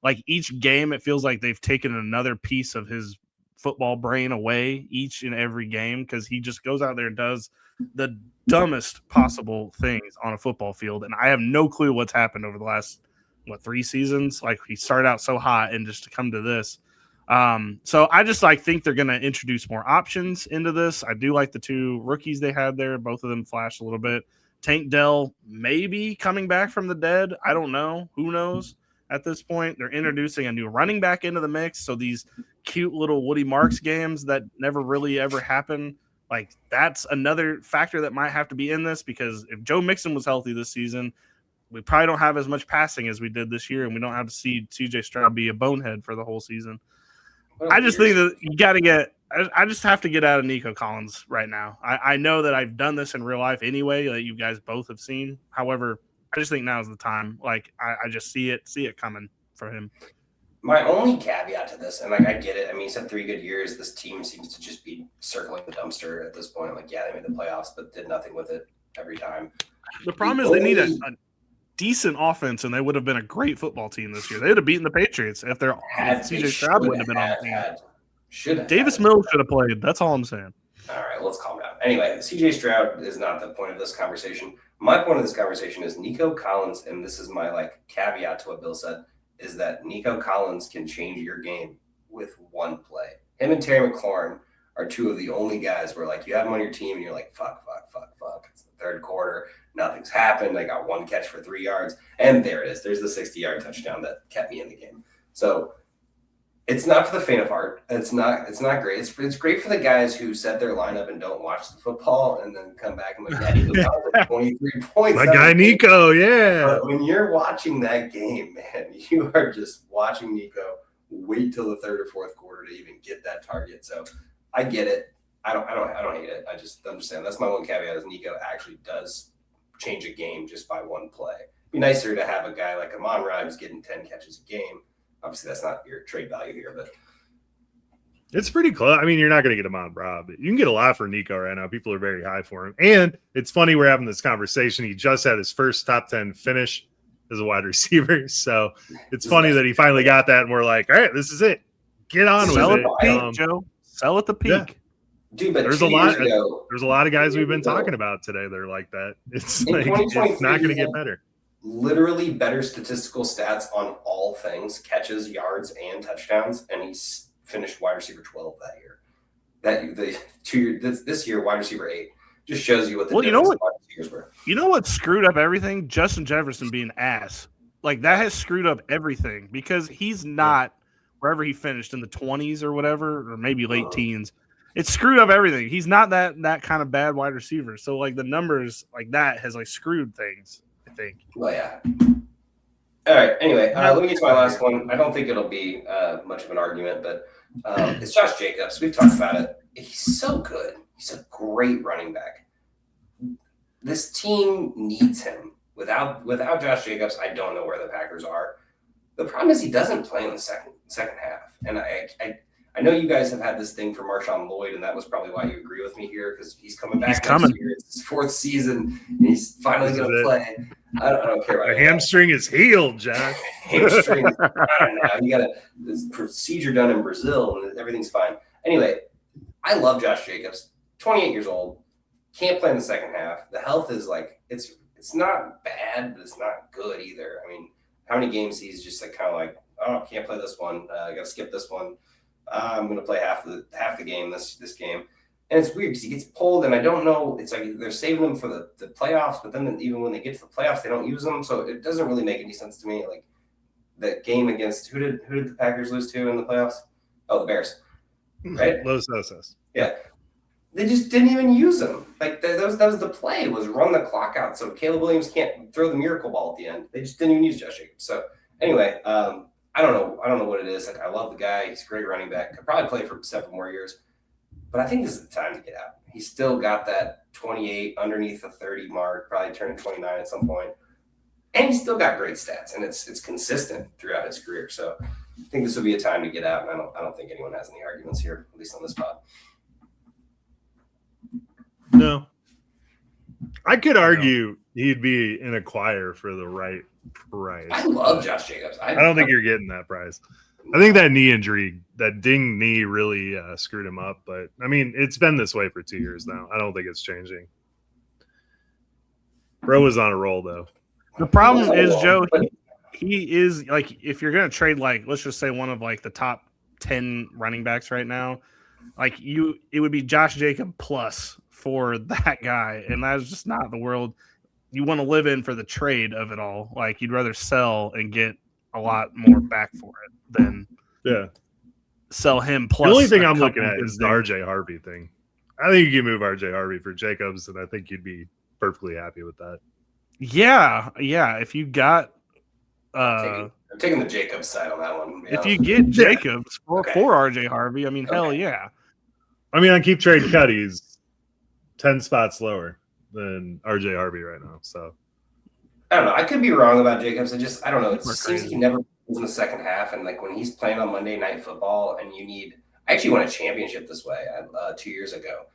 like each game, it feels like they've taken another piece of his football brain away each and every game, because he just goes out there and does the dumbest possible things on a football field. And I have no clue what's happened over the last, 3 seasons. Like, he started out so hot and just to come to this. So I just think they're going to introduce more options into this. I do like the 2 rookies they had there. Both of them flashed a little bit. Tank Dell maybe coming back from the dead. I don't know. Who knows at this point? They're introducing a new running back into the mix. So these cute little Woody Marks games that never really ever happen, that's another factor that might have to be in this, because if Joe Mixon was healthy this season, we probably don't have as much passing as we did this year, and we don't have to see CJ Stroud be a bonehead for the whole season. I just think that you got to get – I just have to get out of Nico Collins right now. I know that I've done this in real life anyway, that you guys both have seen. However, I just think now is the time. I just see it coming for him. My only caveat to this, and I get it. I mean, he's had 3 good years. This team seems to just be circling the dumpster at this point. Yeah, they made the playoffs, but did nothing with it every time. The problem is they need a decent offense, and they would have been a great football team this year. They would have beaten the Patriots if CJ Stroud wouldn't have been on the team. Davis Mills should have played. That's all I'm saying. All right, let's calm down. Anyway, CJ Stroud is not the point of this conversation. My point of this conversation is Nico Collins, and this is my caveat to what Bill said, is that Nico Collins can change your game with one play. Him and Terry McLaurin are 2 of the only guys where you have them on your team and you're like, fuck. It's the 3rd quarter. Nothing's happened. I got 1 catch for 3 yards. And there it is. There's the 60-yard touchdown that kept me in the game. So it's not for the faint of heart. It's not great. It's great for the guys who set their lineup and don't watch the football and then come back and Nico Collins 23 points. My guy Nico, yeah. But when you're watching that game, man, you are just watching Nico wait till the 3rd or 4th quarter to even get that target. So I get it. I don't hate it. I'm just saying that's my one caveat is Nico actually does change a game just by one play. It'd be nicer to have a guy like Amon-Ra who's getting 10 catches a game. Obviously, that's not your trade value here, but it's pretty close. I mean, you're not going to get Amon-Ra, but you can get a lot for Nico right now. People are very high for him. And it's funny we're having this conversation. He just had his first top 10 finish as a wide receiver. So it's funny that he finally got that, and we're like, all right, this is it. Get on with it. Peak, Joe. Sell at the peak. Yeah. Dude, but there's a lot of guys we've been talking about today. They're like that. It's it's not going to get better. Literally better statistical stats on all things, catches, yards, and touchdowns, and he's finished wide receiver 12 that year. This year, wide receiver 8. Just shows you what the difference wide receivers were. You know what screwed up everything? Justin Jefferson being ass. That has screwed up everything because he's not wherever he finished in the 20s or whatever, or maybe late teens. It screwed up everything. He's not that kind of bad wide receiver. So the numbers that has screwed things, I think. Well, yeah. All right. Anyway, let me get to my last one. I don't think it'll be much of an argument, but it's Josh Jacobs. We've talked about it. He's so good. He's a great running back. This team needs him. Without Josh Jacobs, I don't know where the Packers are. The problem is he doesn't play in the second half, and I know you guys have had this thing for Marshawn Lloyd, and that was probably why you agree with me here because he's coming back. He's coming. Year. It's his 4th season, and he's finally going to play. I don't care about the hamstring is healed, Jack. Hamstring. I don't know. You got this procedure done in Brazil, and everything's fine. Anyway, I love Josh Jacobs. 28 years old, can't play in the second half. The health is it's not bad, but it's not good either. I mean, how many games he's just oh, can't play this one. I got to skip this one. I'm going to play half the game this game. And it's weird because he gets pulled, and I don't know. It's they're saving him for the playoffs, but then even when they get to the playoffs, they don't use them. So it doesn't really make any sense to me. The game against who did the Packers lose to in the playoffs? Oh, the Bears, right? Los Osos. Yeah, they just didn't even use them. That was the play, was run the clock out so Caleb Williams can't throw the miracle ball at the end. They just didn't even use Josh Jacobs. So anyway, I don't know what it is. I love the guy. He's a great running back. Could probably play for 7 more years. But I think this is the time to get out. He's still got that 28 underneath the 30 mark, probably turning 29 at some point. And he's still got great stats, and it's consistent throughout his career. So I think this would be a time to get out, and I don't think anyone has any arguments here, at least on this pod. No. I could argue he'd be in a choir for the right price. I love Josh Jacobs. I don't think you're getting that price. I think that knee injury, that ding knee really screwed him up. But, I mean, it's been this way for 2 years now. I don't think it's changing. Bro was on a roll, though. The problem is, Joe, he is, if you're going to trade, let's just say one of, the top 10 running backs right now, like it would be Josh Jacob plus for that guy, and that's just not the world you want to live in for the trade of it all. Like you'd rather sell and get a lot more back for it than sell him plus. The only thing I'm looking at is the RJ Harvey thing. I think you can move RJ Harvey for Jacobs, and I think you'd be perfectly happy with that. Yeah. If you got I'm taking the Jacobs side on that one. If you get Jacobs for RJ Harvey, I mean, hell yeah. I mean, on keep trade cut, he's 10 spots lower than RJ Harvey right now. So I don't know. I could be wrong about Jacobs. I don't know. It just seems like he never plays in the second half. And like when he's playing on Monday Night Football and I actually won a championship this way 2 years ago.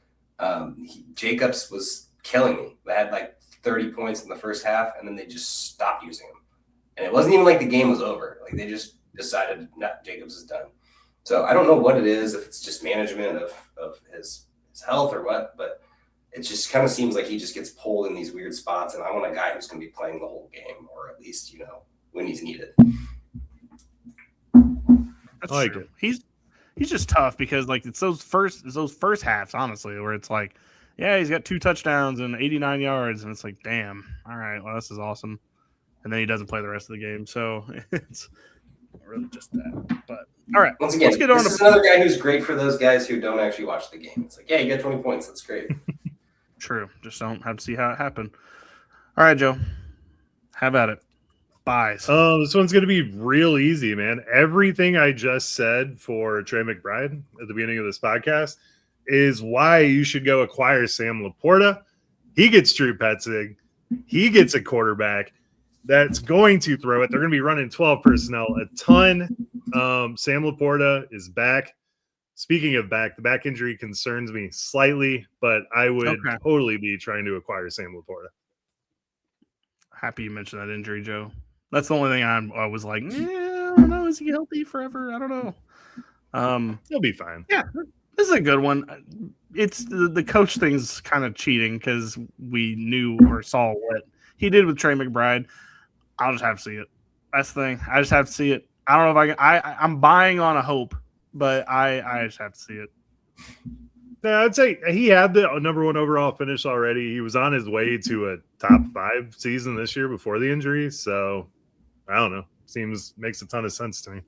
Jacobs was killing me. They had like 30 points in the first half, and then they just stopped using him. And it wasn't even like the game was over. Like they just decided, Jacobs is done. So I don't know what it is, if it's just management of his health or what, but it just kind of seems like he just gets pulled in these weird spots. And I want a guy who's going to be playing the whole game, or at least, when he's needed. That's true. He's just tough because like it's those first halves, honestly, where it's like, yeah, he's got 2 touchdowns and 89 yards, and it's like, damn, all right, well, this is awesome. And then he doesn't play the rest of the game, so it's really just that. But all right, once again, let's get on this is another guy who's great for those guys who don't actually watch the game. It's like, yeah, you get 20 points, that's great. True, just don't have to see how it happened. All right, Joe, how about it? Buys. This one's going to be real easy, man. Everything I just said for Trey McBride at the beginning of this podcast is why you should go acquire Sam LaPorta. He gets Drew Petzing. He gets a quarterback that's going to throw it. They're going to be running 12 personnel a ton. Sam LaPorta is back. Speaking of back, the back injury concerns me slightly, but I would totally be trying to acquire Sam LaPorta. Happy you mentioned that injury, Joe. That's the only thing I was like, I don't know. Is he healthy forever? I don't know. He'll be fine. Yeah, this is a good one. It's the coach thing's kind of cheating because we knew or saw what he did with Trey McBride. I'll just have to see it. That's the thing. I just have to see it. I don't know if I'm buying on a hope, but I just have to see it. Yeah, I'd say he had the number 1 overall finish already. He was on his way to a top 5 season this year before the injury. So I don't know. Makes a ton of sense to me.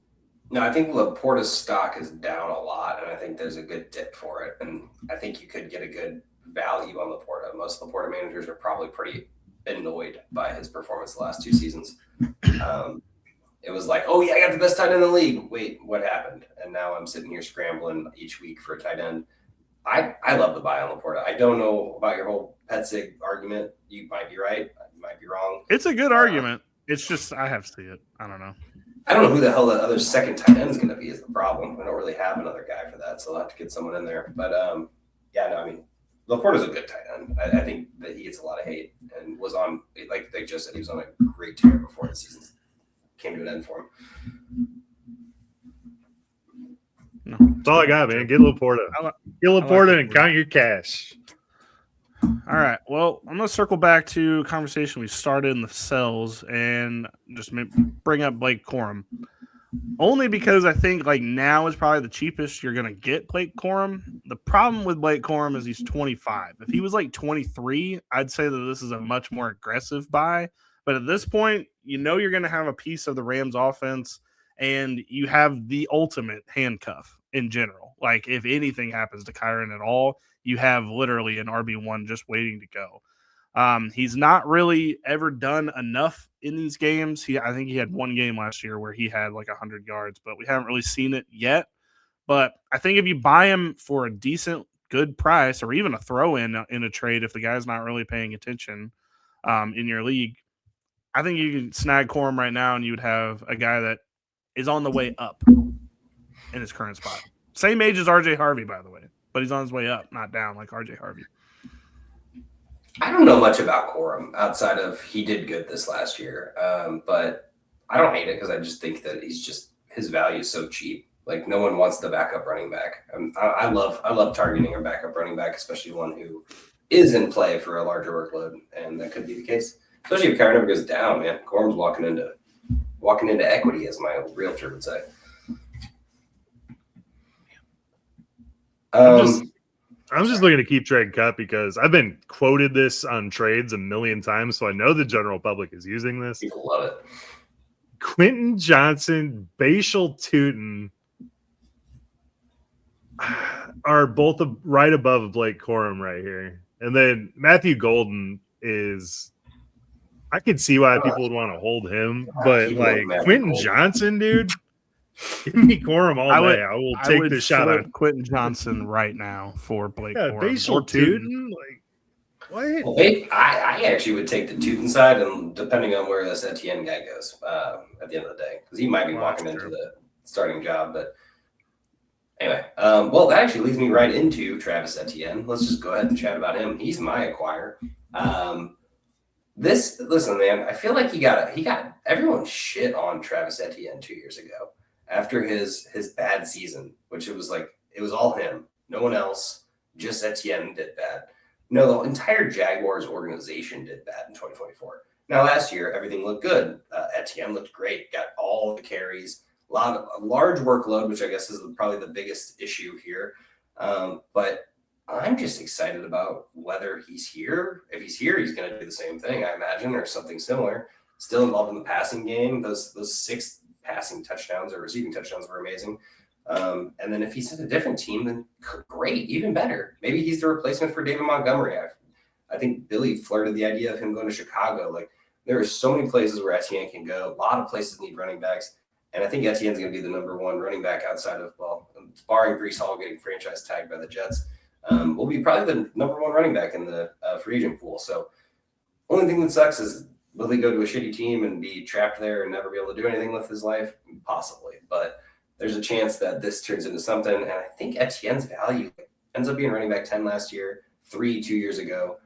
No, I think LaPorta's stock is down a lot, and I think there's a good dip for it. And I think you could get a good value on LaPorta. Most LaPorta managers are probably pretty annoyed by his performance the last 2 seasons. It was like, oh, yeah, I got the best tight end in the league. Wait, what happened? And now I'm sitting here scrambling each week for a tight end. I love the buy on LaPorta. I don't know about your whole Petzing argument. You might be right. You might be wrong. It's a good argument. It's just I have to see it. I don't know. I don't know who the hell the other second tight end is going to be is the problem. We don't really have another guy for that, so I'll have to get someone in there. But, LaPorta's a good tight end. I think that he gets a lot of hate and was on, like they just said, he was on a great tear before the season came to an end for him. No. That's all I got, man. Get LaPorta. Get LaPorta and count your cash. All right. Well, I'm going to circle back to a conversation we started in the cells and just bring up Blake Corum. Only because I think like now is probably the cheapest you're going to get Blake Corum. The problem with Blake Corum is he's 25. If he was like 23, I'd say that this is a much more aggressive buy. But at this point, you're going to have a piece of the Rams offense and you have the ultimate handcuff in general. Like if anything happens to Kyren at all, you have literally an RB1 just waiting to go. He's not really ever done enough in these games. I think he had 1 game last year where he had like 100 yards, but we haven't really seen it yet. But I think if you buy him for a decent, good price, or even a throw in a trade, if the guy's not really paying attention in your league, I think you can snag Corum right now and you would have a guy that is on the way up in his current spot. Same age as RJ Harvey, by the way, but he's on his way up, not down like RJ Harvey. I don't know much about Corum outside of he did good this last year, but I don't hate it because I just think that his value is so cheap. Like no one wants the backup running back. I love targeting a backup running back, especially one who is in play for a larger workload, and that could be the case. Especially if Kyren ever goes down, man. Corum's walking into equity, as my realtor would say. I'm just looking to keep trade cut because I've been quoted this on trades a million times, so I know the general public is using this. People love it. Quentin Johnson, Bashal Tootin are both right above Blake Corum right here. And then Matthew Golden is – I could see why people would want to hold him, but like Quentin Johnson, dude – give me Corum all day. I will take the shot on Quentin Johnson right now for Blake Corum. Bashal Tootin. Like, what? Well, I actually would take the Tootin side, and depending on where this Etienne guy goes at the end of the day, because he might be walking into the starting job. But anyway, well, that actually leads me right into Travis Etienne. Let's just go ahead and chat about him. He's my acquire. Listen, man, I feel like he got everyone shit on Travis Etienne 2 years ago. After his bad season, which it was all him, no one else, just Etienne did bad. No, the entire Jaguars organization did bad in 2024. Now, last year, everything looked good. Etienne looked great, got all the carries, a large workload, which I guess is probably the biggest issue here. But I'm just excited about whether he's here. If he's here, he's going to do the same thing, I imagine, or something similar. Still involved in the passing game. Those 6 passing touchdowns or receiving touchdowns were amazing. And then if he's at a different team, then great, even better. Maybe he's the replacement for David Montgomery. I think Billy flirted the idea of him going to Chicago. Like, there are so many places where Etienne can go. A lot of places need running backs. And I think Etienne's going to be the number 1 running back outside of, barring Breece Hall getting franchise tagged by the Jets, will be probably the number 1 running back in the free agent pool. So only thing that sucks is, will he go to a shitty team and be trapped there and never be able to do anything with his life? Possibly. But there's a chance that this turns into something. And I think Etienne's value ends up being running back 10 last year, 3 years ago,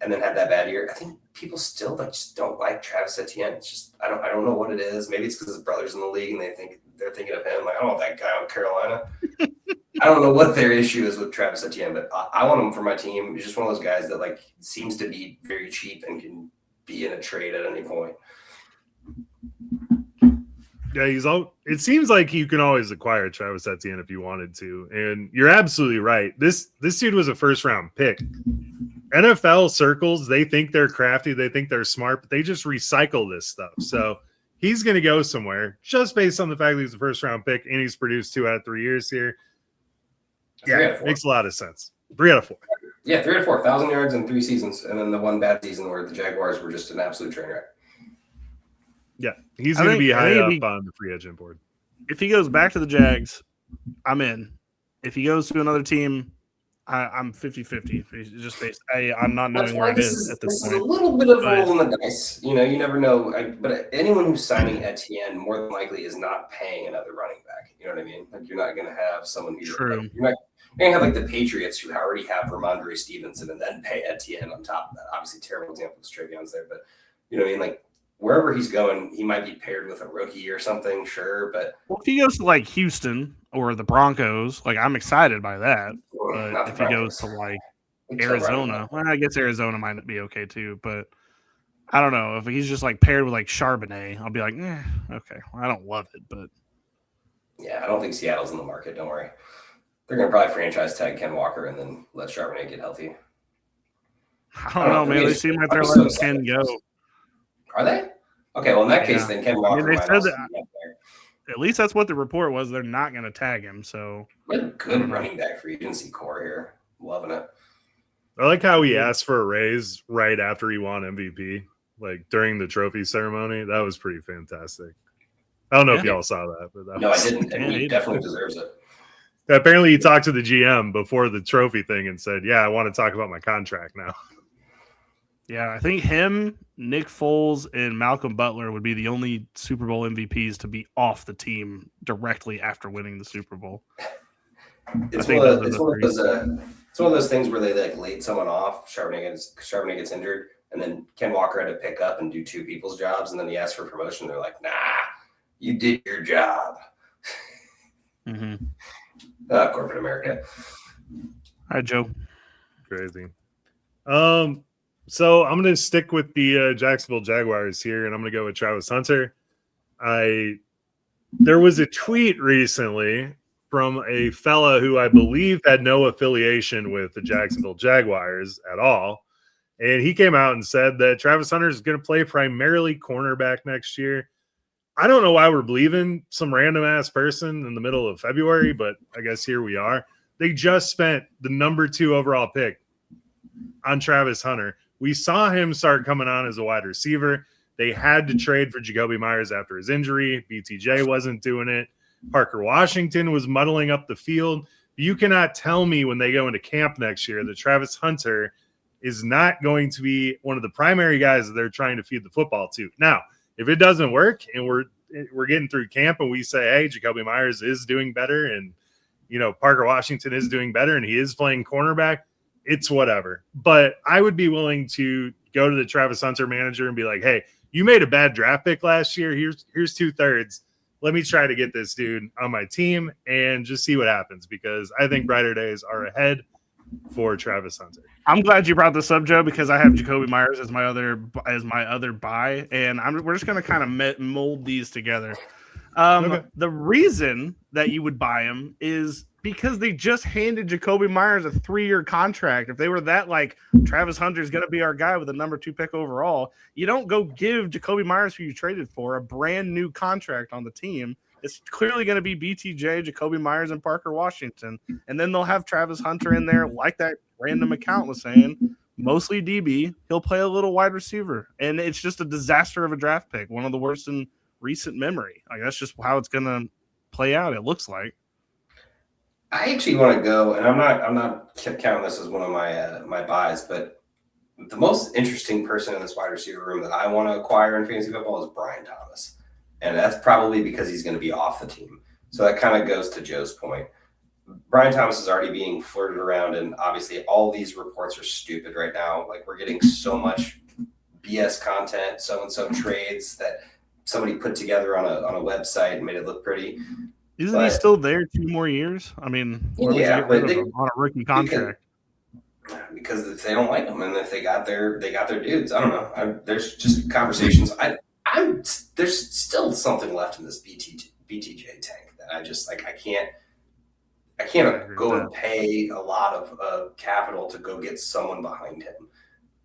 and then had that bad year. I think people still just don't like Travis Etienne. It's just, I don't know what it is. Maybe it's because his brother's in the league and they're thinking of him. Like, I don't want that guy on Carolina. I don't know what their issue is with Travis Etienne, but I want him for my team. He's just one of those guys that seems to be very cheap and can be in a trade at any point. Yeah, it seems like you can always acquire Travis Etienne if you wanted to. And you're absolutely right. This dude was a first-round pick. NFL circles, they think they're crafty, they think they're smart, but they just recycle this stuff. So he's going to go somewhere just based on the fact that he's a first-round pick and he's produced 2 out of 3 years here. Yeah, makes a lot of sense. 3 out of 4. Yeah, 3 out of 4, 1,000 yards in 3 seasons, and then the one bad season where the Jaguars were just an absolute train wreck. Yeah, he's going to be high up on the free agent board. If he goes back to the Jags, I'm in. If he goes to another team, I'm 50-50. Just based, I'm not knowing where it is at this point. This is a little bit of a roll in the dice. You never know. But anyone who's signing Etienne more than likely is not paying another running back. You know what I mean? Like, you're not going to have someone who you're not going to have the Patriots who already have Ramondre Stevenson and then pay Etienne on top of that. Obviously, terrible example of Trayvon's there, but you know what I mean? Like, wherever he's going, he might be paired with a rookie or something, sure. But if he goes to Houston or the Broncos, I'm excited by that. But if he goes to Arizona, I guess Arizona might be okay too. But I don't know if he's just paired with Charbonnet, I'll be like, okay. Well, I don't love it, but yeah, I don't think Seattle's in the market. Don't worry. They're going to probably franchise tag Ken Walker and then let Charbonnet get healthy. I don't know, man. They seem like they're letting Ken go. Are they? Okay, well, in that case, then Ken Walker might also be up there. At least that's what the report was. They're not going to tag him. So good running back free agency core here. Loving it. I like how he asked for a raise right after he won MVP, during the trophy ceremony. That was pretty fantastic. I don't know if y'all saw that, but I didn't. And he definitely deserves it. Apparently, he talked to the GM before the trophy thing and said, "Yeah, I want to talk about my contract now." Yeah, I think him, Nick Foles, and Malcolm Butler would be the only Super Bowl MVPs to be off the team directly after winning the Super Bowl. It's one of those things where they laid someone off. Charbonnet gets injured, and then Ken Walker had to pick up and do 2 people's jobs, and then he asked for promotion. They're like, "Nah, you did your job." Mm-hmm. Corporate America. All right, Joe. Crazy. So I'm going to stick with the Jacksonville Jaguars here, and I'm going to go with Travis Hunter. There was a tweet recently from a fella who I believe had no affiliation with the Jacksonville Jaguars at all. And he came out and said that Travis Hunter is going to play primarily cornerback next year. I don't know why we're believing some random ass person in the middle of February, but I guess here we are. They just spent the number 2 overall pick on Travis Hunter. We saw him start coming on as a wide receiver. They had to trade for Jakobi Meyers after his injury. BTJ wasn't doing it. Parker Washington was muddling up the field. You cannot tell me when they go into camp next year that Travis Hunter is not going to be one of the primary guys that they're trying to feed the football to. Now, if it doesn't work and we're getting through camp and we say, hey, Jakobi Meyers is doing better and, Parker Washington is doing better and he is playing cornerback, it's whatever. But I would be willing to go to the Travis Hunter manager and be like, hey, you made a bad draft pick last year. Here's 2/3. Let me try to get this dude on my team and just see what happens, because I think brighter days are ahead for Travis Hunter. I'm glad you brought this up, Joe, because I have Jakobi Meyers as my other buy, and we're just going to kind of mold these together. Okay. The reason that you would buy him is because they just handed Jakobi Meyers a 3-year contract. If they were that like Travis Hunter is going to be our guy with a number 2 pick overall, you don't go give Jakobi Meyers, who you traded for, a brand new contract on the team. It's clearly going to be BTJ, Jakobi Meyers, and Parker Washington. And then they'll have Travis Hunter in there, like that random account was saying, mostly DB. He'll play a little wide receiver. And it's just a disaster of a draft pick, one of the worst in recent memory. Like, that's just how it's going to play out, it looks like. I actually want to go, and I'm not counting this as one of my buys, but the most interesting person in this wide receiver room that I want to acquire in fantasy football is Brian Thomas. And that's probably because he's going to be off the team. So that kind of goes to Joe's point. Brian Thomas is already being flirted around, and obviously all these reports are stupid right now. Like, we're getting so much BS content, so-and-so trades that somebody put together on a website and made it look pretty. Isn't he still there 2 more years? I mean, yeah, but on a rookie contract. Because if they don't like him, and if they got their dudes, I don't know. There's just conversations. There's still something left in this BTJ tank that I just like. I can't go and pay a lot of capital to go get someone behind him.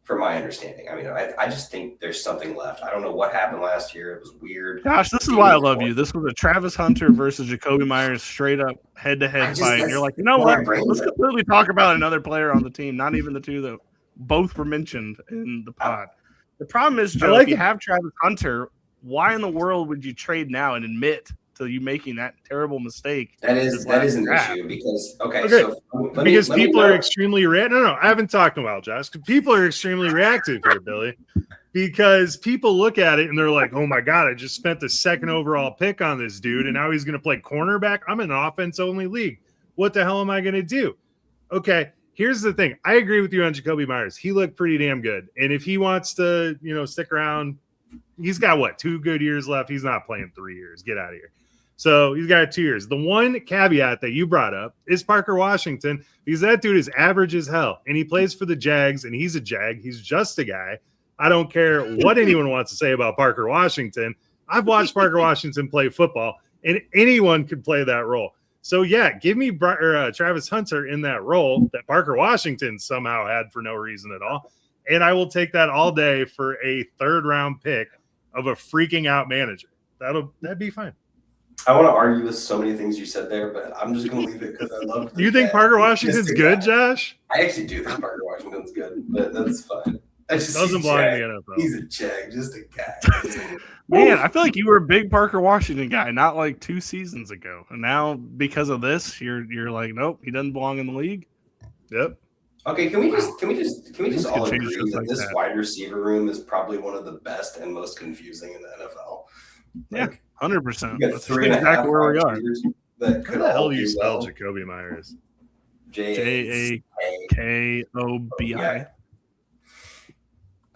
From my understanding, I mean, I just think there's something left. I don't know what happened last year. It was weird. Gosh, this is why I love you. This was a Travis Hunter versus Jakobi Myers straight up head-to-head fight. And you're like, you know what? Let's completely talk about another player on the team, not even the 2 that both were mentioned in the pod. The problem is, Joe, if you have Travis Hunter, why in the world would you trade now and admit to you making that terrible mistake? That is an issue because because people are extremely No, I haven't talked in a while, Josh. People are extremely reactive here, Billy, because people look at it and they're like, "Oh my god, I just spent the 2nd overall pick on this dude, and now he's going to play cornerback. I'm in an offense-only league. What the hell am I going to do?" Okay, here's the thing. I agree with you on Jakobi Meyers. He looked pretty damn good, and if he wants to, stick around, he's got 2 good years left. He's not playing 3 years. Get out of here. So he's got 2 years. The one caveat that you brought up is Parker Washington, because that dude is average as hell, and he plays for the Jags, and he's a Jag. He's just a guy. I don't care what anyone wants to say about Parker Washington. I've watched Parker Washington play football, and anyone could play that role. So, yeah, give me Travis Hunter in that role that Parker Washington somehow had for no reason at all, and I will take that all day for a 3rd-round pick of a freaking out manager. That'd be fine. I want to argue with so many things you said there, but I'm just going to leave it because I love it. You think Parker Washington's good, Josh? I actually do think Parker Washington's good, but that's fine. Doesn't belong in the NFL. He's a Jag, just a guy. Man, I feel like you were a big Parker Washington guy not like 2 seasons ago. And now because of this, you're like, nope, he doesn't belong in the league. Yep. Okay, can we just all agree that this that. wide receiver room is probably one of the best and most confusing in the NFL? Yeah, 100%. That's 3.5 exactly where we are. That How the hell do you spell Jakobi Meyers? Jakobi.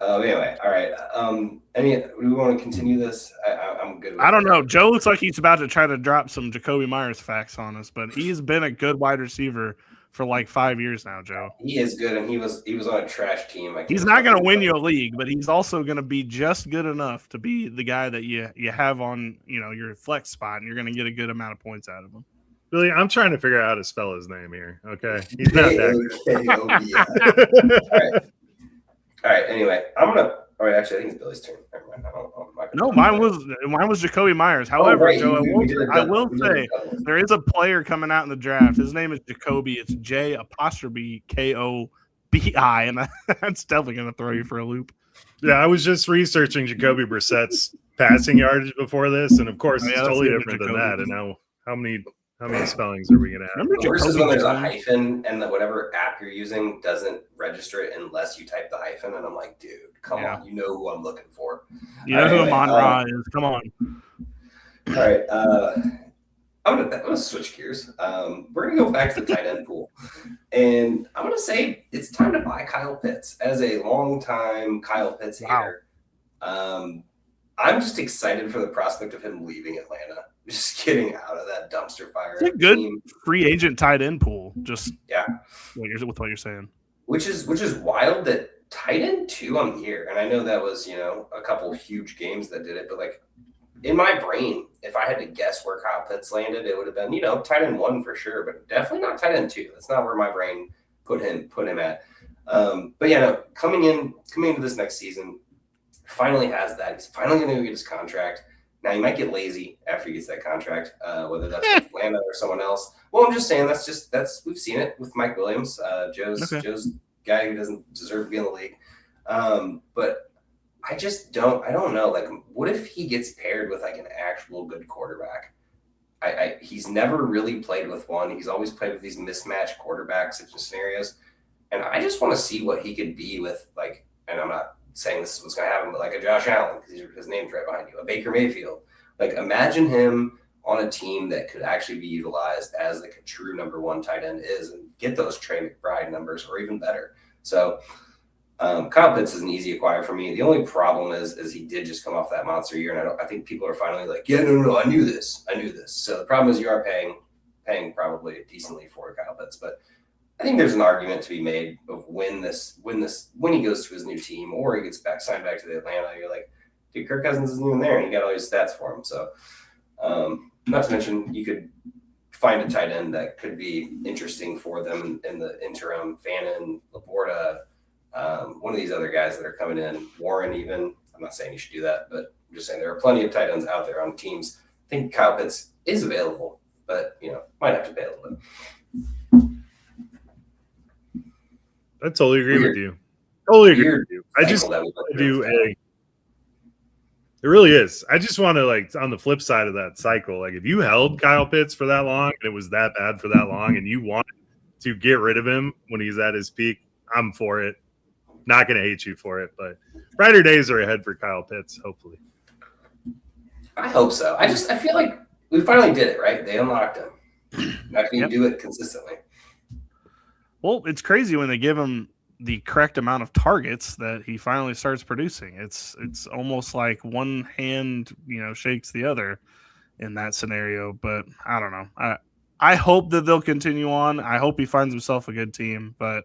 Anyway, all right. Do we want to continue this? I'm good with I don't know. Joe looks like he's about to try to drop some Jakobi Meyers facts on us, but he's been a good wide receiver for like 5 years now, Joe. He is good, and he was on a trash team. He's not going to win you a league, but he's also going to be just good enough to be the guy that you have on your flex spot, and you're going to get a good amount of points out of him. Billy, I'm trying to figure out how to spell his name here. Okay, he's not that. All right. Anyway, I'm gonna. All right, actually, I think it's Billy's turn. Never mind. No, mine was Jakobi Myers. However, right. Joe, I will say there is a player coming out in the draft. His name is Jakobi. It's J''Kobi, and that's definitely going to throw you for a loop. Yeah, I was just researching Jacoby Brissett's passing yardage before this, and of course, it's totally different than that. And now, how many spellings are we going to have? The worst is when there's a hyphen and that whatever app you're using doesn't register it unless you type the hyphen. And I'm like, dude, come on, you know who I'm looking for. You know who Amon-Ra is. Come on. All right, I'm gonna switch gears. We're gonna go back to the tight end pool, and I'm gonna say it's time to buy Kyle Pitts. As a longtime Kyle Pitts hater, I'm just excited for the prospect of him leaving Atlanta, just getting out of that dumpster fire. It's a good free agent tight end pool. Just with what you're saying, which is wild that tight end 2 I'm here, and I know that was a couple huge games that did it, but like in my brain, if I had to guess where Kyle Pitts landed, it would have been tight end 1 for sure, but definitely not tight end 2. That's not where my brain put him at. But coming into this next season. Finally has that. He's finally going to get his contract. Now, he might get lazy after he gets that contract, whether that's with Atlanta or someone else. Well, I'm just saying we've seen it with Mike Williams, Joe's guy who doesn't deserve to be in the league. But I don't know. Like, what if he gets paired with like an actual good quarterback? He's never really played with one. He's always played with these mismatched quarterback scenarios. And I just want to see what he could be with, like, and I'm not saying this is what's going to happen, but like a Josh Allen, because his name's right behind you, a Baker Mayfield. Like, imagine him on a team that could actually be utilized as like a true number 1 tight end is, and get those Trey McBride numbers or even better. So Kyle Pitts is an easy acquire for me. The only problem is he did just come off that monster year, and I think people are finally like, no, I knew this. So the problem is you are paying probably decently for Kyle Pitts, but I think there's an argument to be made of when he goes to his new team or he gets signed back to the Atlanta. You're like, dude, Kirk Cousins isn't even there, and you got all these stats for him. So, not to mention, you could find a tight end that could be interesting for them in the interim. Fannin, LaPorta, one of these other guys that are coming in, Warren even. I'm not saying you should do that, but I'm just saying there are plenty of tight ends out there on teams. I think Kyle Pitts is available, but might have to pay a little bit. I totally agree with you. I just do it really is. I just want to, like, on the flip side of that cycle, like if you held Kyle Pitts for that long and it was that bad for that long and you wanted to get rid of him when he's at his peak, I'm for it. Not going to hate you for it, but brighter days are ahead for Kyle Pitts, hopefully. I hope so. I feel like we finally did it, right? They unlocked him. Now can you do it consistently? Well, it's crazy when they give him the correct amount of targets that he finally starts producing. It's almost like one hand, shakes the other in that scenario. But I don't know. I hope that they'll continue on. I hope he finds himself a good team. But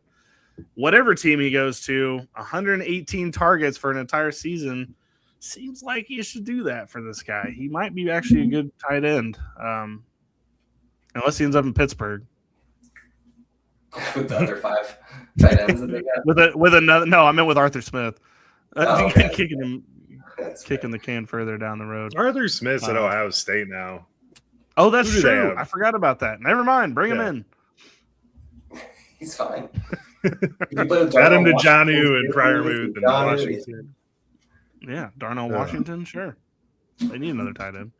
whatever team he goes to, 118 targets for an entire season seems like you should do that for this guy. He might be actually a good tight end, unless he ends up in Pittsburgh. With the other 5 tight ends that they got? With another, no, I meant with Arthur Smith. Okay. Kicking the can further down the road. Arthur Smith's at Ohio State now. Oh, that's true. I forgot about that. Never mind. Bring him in. He's fine. Add him to Jonnu and Fryermuth and Washington. Yeah, Darnell Washington, sure. They need another tight end.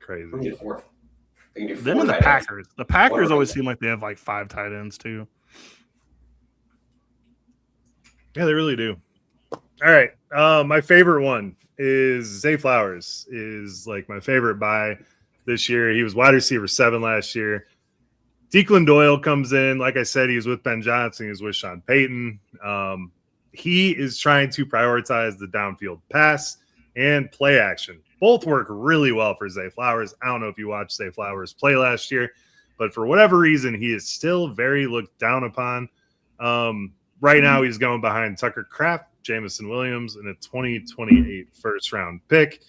Crazy. We need a 4th. Them and the Packers. The Packers always seem like they have like 5 tight ends too. Yeah, they really do. All right. My favorite one is Zay Flowers is like my favorite buy this year. He was wide receiver 7 last year. Declan Doyle comes in. Like I said, he was with Ben Johnson. He was with Sean Payton. He is trying to prioritize the downfield pass and play action. Both work really well for Zay Flowers. I don't know if you watched Zay Flowers play last year, but for whatever reason, he is still very looked down upon. Right now, he's going behind Tucker Kraft, Jamison Williams, and a 2028 first-round pick.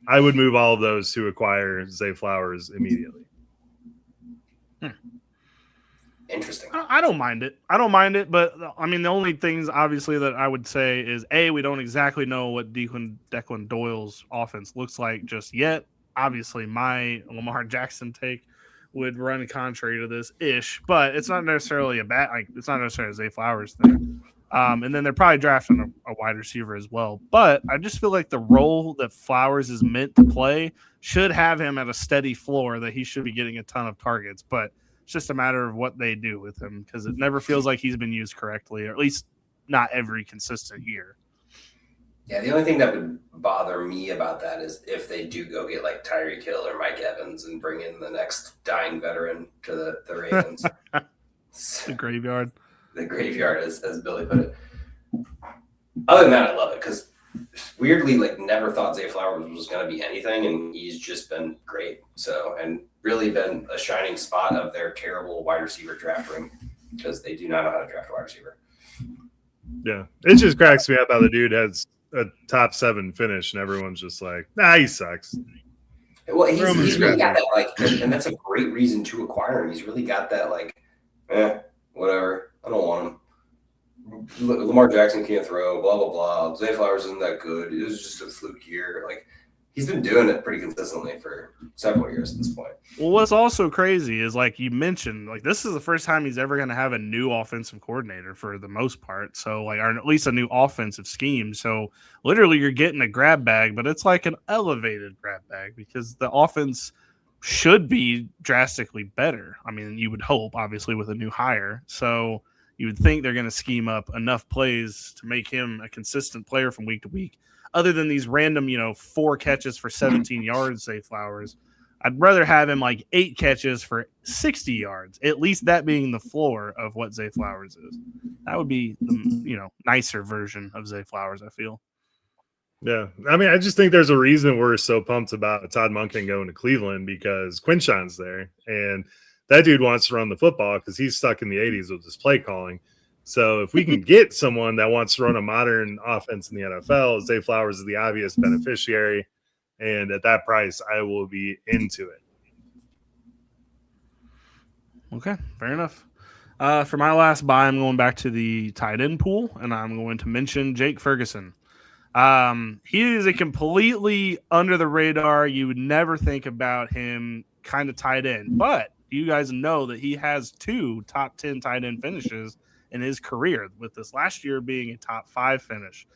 I would move all of those to acquire Zay Flowers immediately. Interesting. I don't mind it. I don't mind it, but I mean, the only things obviously that I would say is we don't exactly know what Declan Doyle's offense looks like just yet. Obviously, my Lamar Jackson take would run contrary to this ish, but it's not necessarily it's not necessarily a Zay Flowers thing. And then they're probably drafting a wide receiver as well. But I just feel like the role that Flowers is meant to play should have him at a steady floor that he should be getting a ton of targets. But it's just a matter of what they do with him because it never feels like he's been used correctly, or at least not every consistent year. Yeah, the only thing that would bother me about that is if they do go get like Tyreek Hill or Mike Evans and bring in the next dying veteran to the Ravens. The graveyard. The graveyard, as Billy put it. Other than that, I love it because weirdly, like, never thought Zay Flowers was going to be anything, and he's just been great. So, and really been a shining spot of their terrible wide receiver draft room because they do not know how to draft a wide receiver. Yeah, it just cracks me up how the dude has a top 7 finish, and everyone's just like, nah, he sucks. Well, he's really got that, like, and that's a great reason to acquire him. He's really got that, like, whatever. I don't want him. Lamar Jackson can't throw, blah, blah, blah. Zay Flowers isn't that good. It was just a fluke year. Like, he's been doing it pretty consistently for several years at this point. Well, what's also crazy is, like you mentioned, like, this is the first time he's ever going to have a new offensive coordinator for the most part. So, like, or at least a new offensive scheme. So, literally, you're getting a grab bag, but it's like an elevated grab bag because the offense should be drastically better. I mean, you would hope, obviously, with a new hire. So, you would think they're going to scheme up enough plays to make him a consistent player from week to week. Other than these random, 4 catches for 17 yards, Zay Flowers, I'd rather have him like 8 catches for 60 yards, at least that being the floor of what Zay Flowers is. That would be the, nicer version of Zay Flowers, I feel. Yeah. I mean, I just think there's a reason we're so pumped about Todd Monken going to Cleveland because Quinshawn's there. And that dude wants to run the football because he's stuck in the 80s with his play calling. So if we can get someone that wants to run a modern offense in the NFL, Zay Flowers is the obvious beneficiary. And at that price, I will be into it. Okay, fair enough. For my last buy, I'm going back to the tight end pool, and I'm going to mention Jake Ferguson. He is a completely under the radar. You would never think about him kind of tight end, but you guys know that he has 2 top 10 tight end finishes in his career, with this last year being a top 5 finish.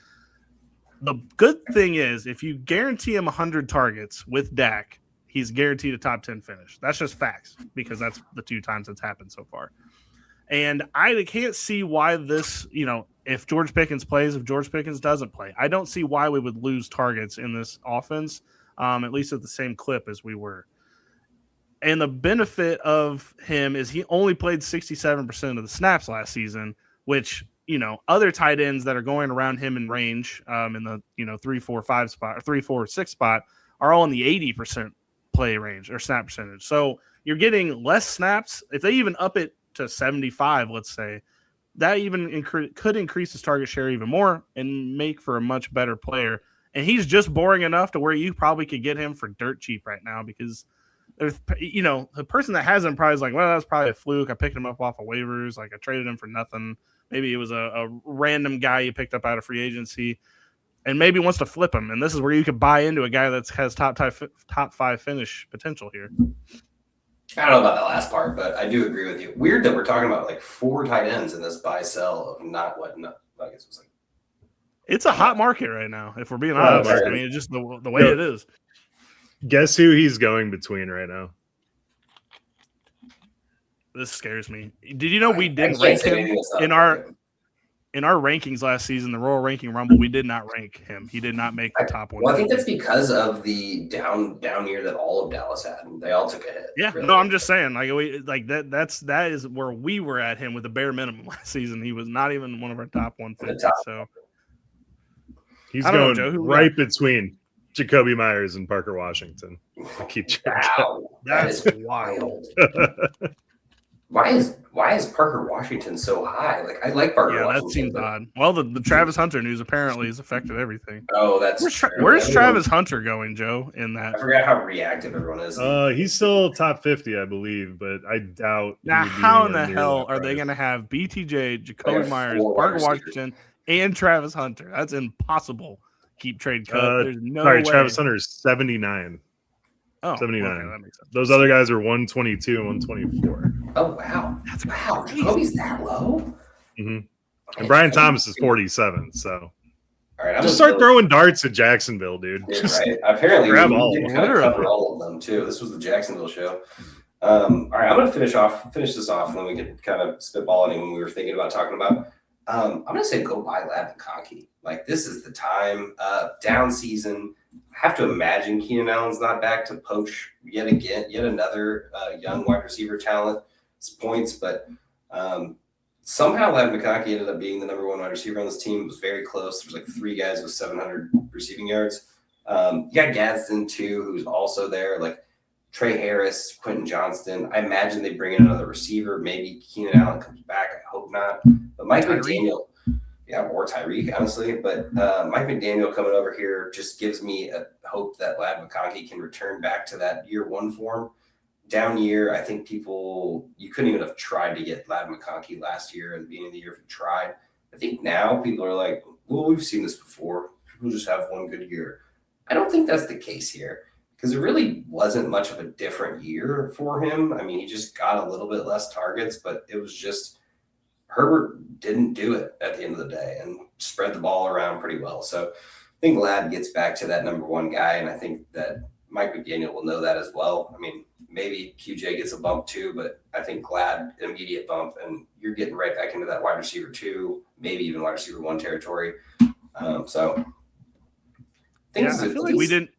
The good thing is, if you guarantee him 100 targets with Dak, he's guaranteed a top 10 finish. That's just facts because that's the 2 times it's happened so far. And I can't see why this, if George Pickens plays, if George Pickens doesn't play, I don't see why we would lose targets in this offense, at least at the same clip as we were. And the benefit of him is he only played 67% of the snaps last season, which, other tight ends that are going around him in range in the 3, 4, 5 spot or 3, 4, 6 spot are all in the 80% play range or snap percentage. So you're getting less snaps. If they even up it to 75, let's say, that even could increase his target share even more and make for a much better player. And he's just boring enough to where you probably could get him for dirt cheap right now because there's, the person that has him probably is like, well, that's probably a fluke. I picked him up off of waivers. Like, I traded him for nothing. Maybe it was a random guy you picked up out of free agency and maybe wants to flip him. And this is where you could buy into a guy that has top 5 finish potential here. I don't know about that last part, but I do agree with you. Weird that we're talking about like 4 tight ends in this buy sell of not what Nuggets was like. It's a hot market right now, if we're being honest. I mean, it's just the way it is. Guess who he's going between right now? This scares me. Did you know we didn't rank him in our rankings last season, the Royal Ranking Rumble? We did not rank him. He did not make the top 1. Well, I think that's because of the down year that all of Dallas had. They all took a hit. Yeah, really. No, I'm just saying, that is where we were at him with the bare minimum last season. He was not even one of our top 150. So he's going right between Jakobi Meyers and Parker Washington. I keep wow, that is wild. Why is Parker Washington so high? Like, I like Parker Washington. That seems odd. Well, the Travis Hunter news apparently has affected everything. Oh, that's where's Travis Hunter going, Joe? In that, I forgot how reactive everyone is. He's still top 50, I believe, but I doubt. Now, how in the hell are they going to have BTJ, Jakobi Meyers, Parker Washington, and Travis Hunter? That's impossible. Keep trade cut. There's no way. Travis Hunter is 79. Oh, 79. Okay, that makes sense. Those other guys are 122 and 124. Oh, wow. That's wow. Jakobi's that low? Mm-hmm. And Brian Thomas is 47, so. All right, just start throwing darts at Jacksonville, dude. Right. Apparently, grab we all. did kind of cover all of them, too. This was the Jacksonville show. All right, I'm going to finish this off, and then we can kind of spitball anyone we were thinking about talking about. I'm going to say go buy McConkey. Like, this is the time. Down season. I have to imagine Keenan Allen's not back to poach yet another young wide receiver talent points, but somehow McConkey ended up being the number one wide receiver on this team. It was very close. There's like 3 guys with 700 receiving yards. You got Gadsden too, who's also there. Like Trey Harris, Quentin Johnston. I imagine they bring in another receiver. Maybe Keenan Allen comes back. I hope not. But Mike McDaniel. Yeah, or Tyreek, honestly. But Mike McDaniel coming over here just gives me a hope that McConkey can return back to that year one form. Down year, I think you couldn't even have tried to get McConkey last year at the beginning of the year if you tried. I think now people are like, well, we've seen this before. People just have one good year. I don't think that's the case here because it really wasn't much of a different year for him. I mean, he just got a little bit less targets, but it was just Herbert didn't do it at the end of the day and spread the ball around pretty well. So I think Ladd gets back to that number one guy, and I think that Mike McDaniel will know that as well. I mean, maybe QJ gets a bump too, but I think Ladd, immediate bump, and you're getting right back into that wide receiver 2, maybe even wide receiver 1 territory. So I feel like we didn't.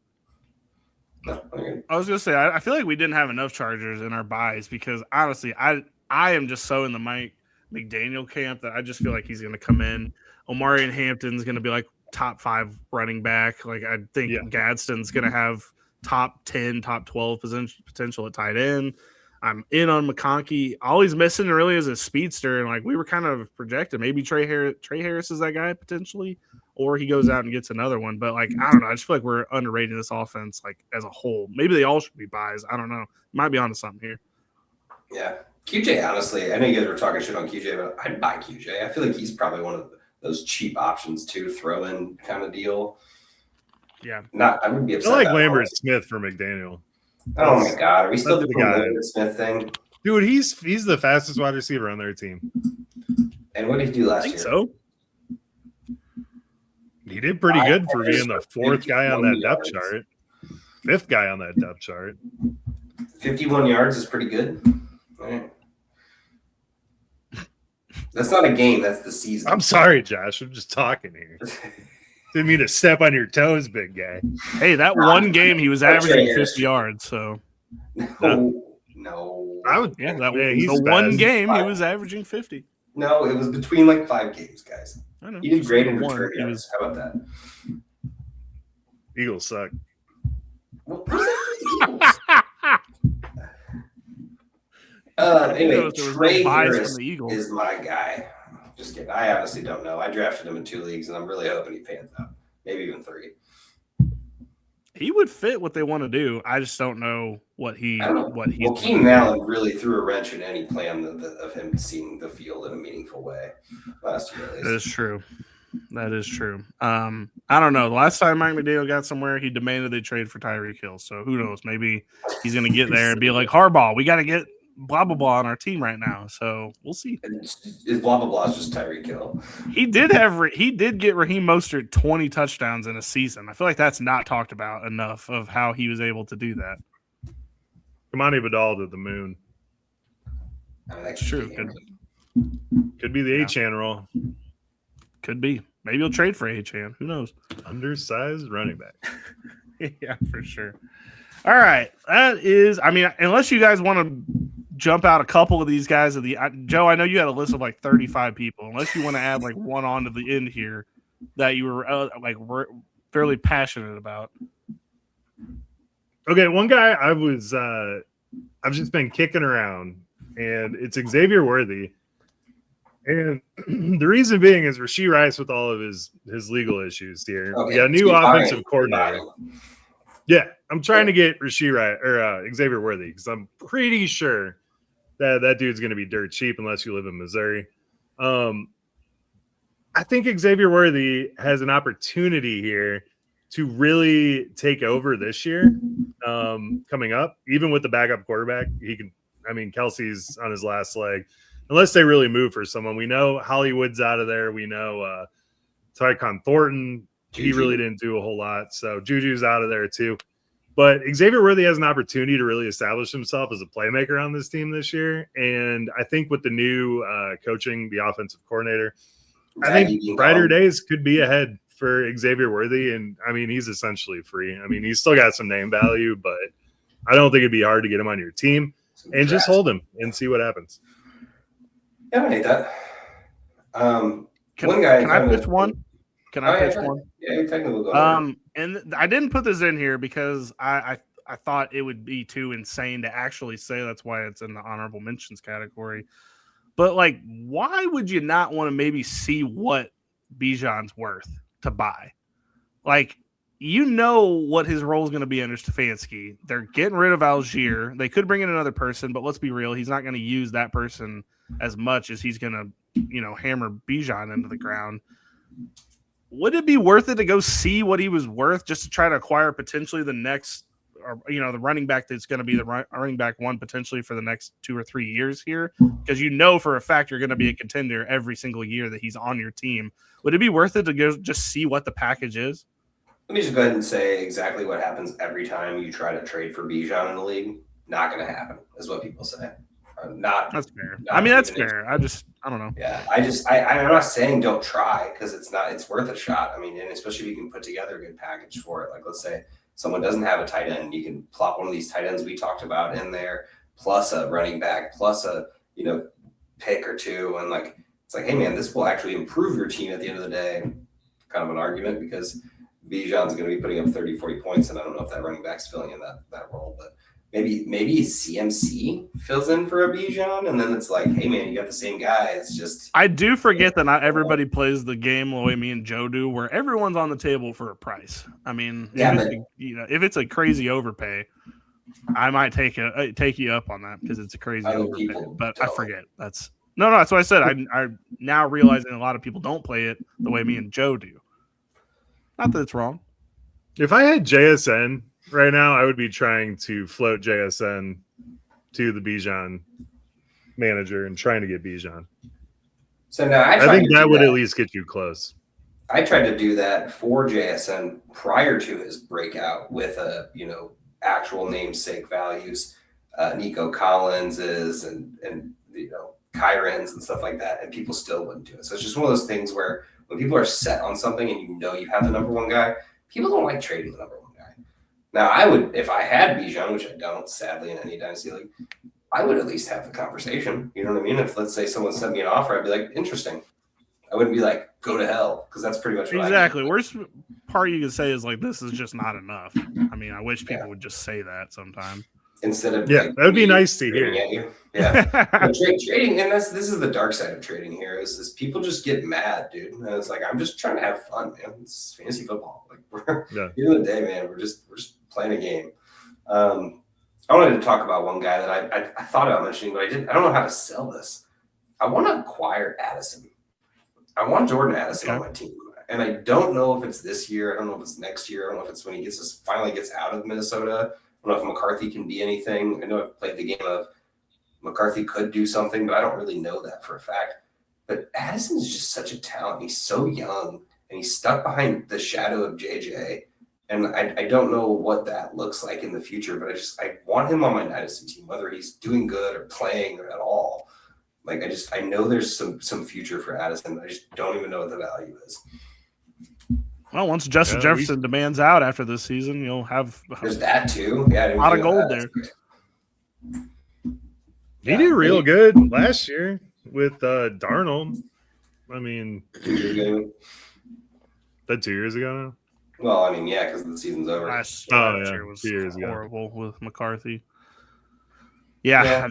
No, I was going to say, I feel like we didn't have enough Chargers in our buys because honestly, I am just so in the Mike McDaniel camp that I just feel like he's going to come in. Omarion Hampton's going to be like top 5 running back. Like I think Gadsden's going to have top 10, top 12 potential at tight end. I'm in on McConkey. All he's missing really is a speedster, and like we were kind of projected, maybe Trey Harris is that guy potentially, or he goes out and gets another one. But like I don't know, I just feel like we're underrating this offense like as a whole. Maybe they all should be buys. I don't know. Might be onto something here. Yeah. QJ, honestly, I know you guys were talking shit on QJ, but I'd buy QJ. I feel like he's probably one of those cheap options too, throw in kind of deal. Yeah. I wouldn't be upset. I like Lambert Smith for McDaniel. Oh my God. Are we still doing the Lambert Smith thing? Dude, he's the fastest wide receiver on their team. And what did he do last year? So he did pretty good for being the 4th guy on that depth chart. 5th guy on that depth chart. 51 yards is pretty good. All right. That's not a game. That's the season. I'm sorry, Josh. I'm just talking here. Didn't mean to step on your toes, big guy. Hey, that one game he was averaging 50 yards. So no. I would. Yeah, the one game he was averaging 50. No, it was between like 5 games, guys. I know. He did great in return yards. How about that? Eagles suck. Anyway, Trey Harris is my guy. Just kidding. I honestly don't know. I drafted him in 2 leagues, and I'm really hoping he pans out. Maybe even 3. He would fit what they want to do. I just don't know what he's. Well, Keenan Allen really threw a wrench in any plan of him seeing the field in a meaningful way last year. At least. That is true. That is true. I don't know. The last time Mike McDaniel got somewhere, he demanded they trade for Tyreek Hill. So who knows? Maybe he's going to get there and be like, Harbaugh, we got to get blah, blah, blah on our team right now. So we'll see. Is blah, blah, blah is just Tyreek Hill. He did get Raheem Mostert 20 touchdowns in a season. I feel like that's not talked about enough of how he was able to do that. Kamani Vidal to the moon. That's true. Could be the Etienne role. Could be. Maybe he'll trade for Etienne. Who knows? Undersized running back. Yeah, for sure. All right. That is, I mean, unless you guys want to jump out a couple of these guys of Joe, I know you had a list of like 35 people. Unless you want to add like one on to the end here that you were fairly passionate about. Okay, one guy I've just been kicking around, and it's Xavier Worthy. And the reason being is Rashee Rice with all of his legal issues here. Okay. We got a new offensive coordinator. Yeah, I'm trying to get Rashee Rice or Xavier Worthy because I'm pretty sure that dude's going to be dirt cheap unless you live in Missouri. I think Xavier Worthy has an opportunity here to really take over this year coming up. Even with the backup quarterback, he can. I mean, Kelsey's on his last leg. Unless they really move for someone. We know Hollywood's out of there. We know Tycon Thornton, he really didn't do a whole lot. So Juju's out of there too. But Xavier Worthy has an opportunity to really establish himself as a playmaker on this team this year. And I think with the new coaching, the offensive coordinator, I think brighter days could be ahead for Xavier Worthy. And, I mean, he's essentially free. I mean, he's still got some name value, but I don't think it'd be hard to get him on your team and just hold him and see what happens. Yeah, I hate that. Can I pitch one? Can I pitch one? Yeah, technically go and I didn't put this in here because I thought it would be too insane to actually say. That's why it's in the honorable mentions category. But like, why would you not want to maybe see what Bijan's worth to buy? Like, you know what his role is going to be under Stefanski. They're getting rid of Algier. They could bring in another person, but let's be real. He's not going to use that person as much as he's going to, hammer Bijan into the ground. Would it be worth it to go see what he was worth just to try to acquire potentially the next, or the running back that's going to be the running back one potentially for the next 2 or 3 years here? Because for a fact you're going to be a contender every single year that he's on your team. Would it be worth it to go just see what the package is? Let me just go ahead and say exactly what happens every time you try to trade for Bijan in the league. Not going to happen, is what people say. That's fair. That's fair. I don't know. Yeah, I'm not saying don't try because it's worth a shot. I mean, and especially if you can put together a good package for it. Like, let's say someone doesn't have a tight end, you can plop one of these tight ends we talked about in there, plus a running back, plus a pick or two, and it's like, hey man, this will actually improve your team at the end of the day. Kind of an argument because Bijan's going to be putting up 30, 40 points, and I don't know if that running back's filling in that role, but maybe CMC fills in for a Bijan, and then it's like, hey man, you got the same guy. It's just I do forget that not everybody plays the game the way me and Joe do, where everyone's on the table for a price. I mean, if it's a crazy overpay, I might take you up on that because it's a crazy overpay. But I forget that's what I said. I'm now realizing a lot of people don't play it the way me and Joe do. Not that it's wrong. If I had JSN right now, I would be trying to float JSN to the Bijan manager and trying to get Bijan. So now I think that would at least get you close. I tried to do that for JSN prior to his breakout with actual namesake values, Nico Collins and Kyren's and stuff like that, and people still wouldn't do it. So it's just one of those things where when people are set on something and you have the number one guy, people don't like trading the number one guy. Now, I would, if I had Bijan, which I don't, sadly, in any dynasty league, I would at least have the conversation. You know what I mean? If, let's say, someone sent me an offer, I'd be like, interesting. I wouldn't be like, go to hell, because that's pretty much what exactly. Worst part you could say is like, this is just not enough. I mean, I wish people would just say that sometime. Instead of that would be nice to hear. Yeah, trading, and this is the dark side of trading here. Is people just get mad, dude? And it's like, I'm just trying to have fun, man. It's fantasy football. Like, at the end of the day, man, we're just playing a game. I wanted to talk about one guy that I thought about mentioning, but I didn't. I don't know how to sell this. I want to acquire Addison. I want Jordan Addison on my team, and I don't know if it's this year. I don't know if it's next year. I don't know if it's when he finally gets out of Minnesota. I don't know if McCarthy can be anything. I know I've played the game of McCarthy could do something, but I don't really know that for a fact. But Addison is just such a talent. He's so young, and he's stuck behind the shadow of JJ. And I don't know what that looks like in the future, but I want him on my dynasty team, whether he's doing good or playing or at all. Like, I know there's some future for Addison. I just don't even know what the value is. Well, once Justin Jefferson demands out after this season, you'll have there's that too. Yeah, a lot of gold there. He did real good last year with Darnold. I mean, 2 years ago. That 2 years ago now? Well, I mean, yeah, because the season's over. Last year was horrible with McCarthy. Yeah,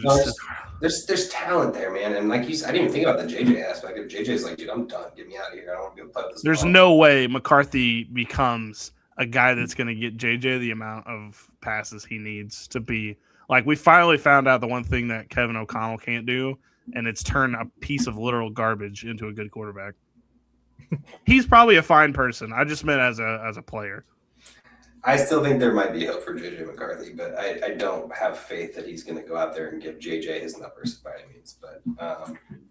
there's talent there, man. And like you said, I didn't even think about the JJ aspect. If JJ's like, dude, I'm done. Get me out of here. I don't want to be able to play with this. There's no way McCarthy becomes a guy that's going to get JJ the amount of passes he needs to be. Like, we finally found out the one thing that Kevin O'Connell can't do, and it's turn a piece of literal garbage into a good quarterback. He's probably a fine person. I just meant as a player. I still think there might be hope for JJ McCarthy, but I don't have faith that he's going to go out there and give JJ his numbers by any means. But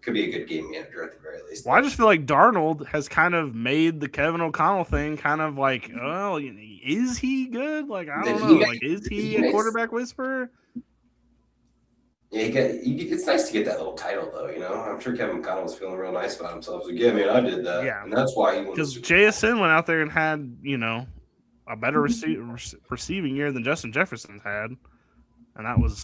could be a good game manager at the very least. Well, I just feel like Darnold has kind of made the Kevin O'Connell thing kind of like, oh, is he good? Like, I don't know. Like, is he a quarterback whisperer? Yeah, it's nice to get that little title, though. I'm sure Kevin O'Connell was feeling real nice about himself. Like, yeah, man, I did that. Yeah, and that's why he won. Because JSN went out there and had, a better receiving year than Justin Jefferson had. And that was,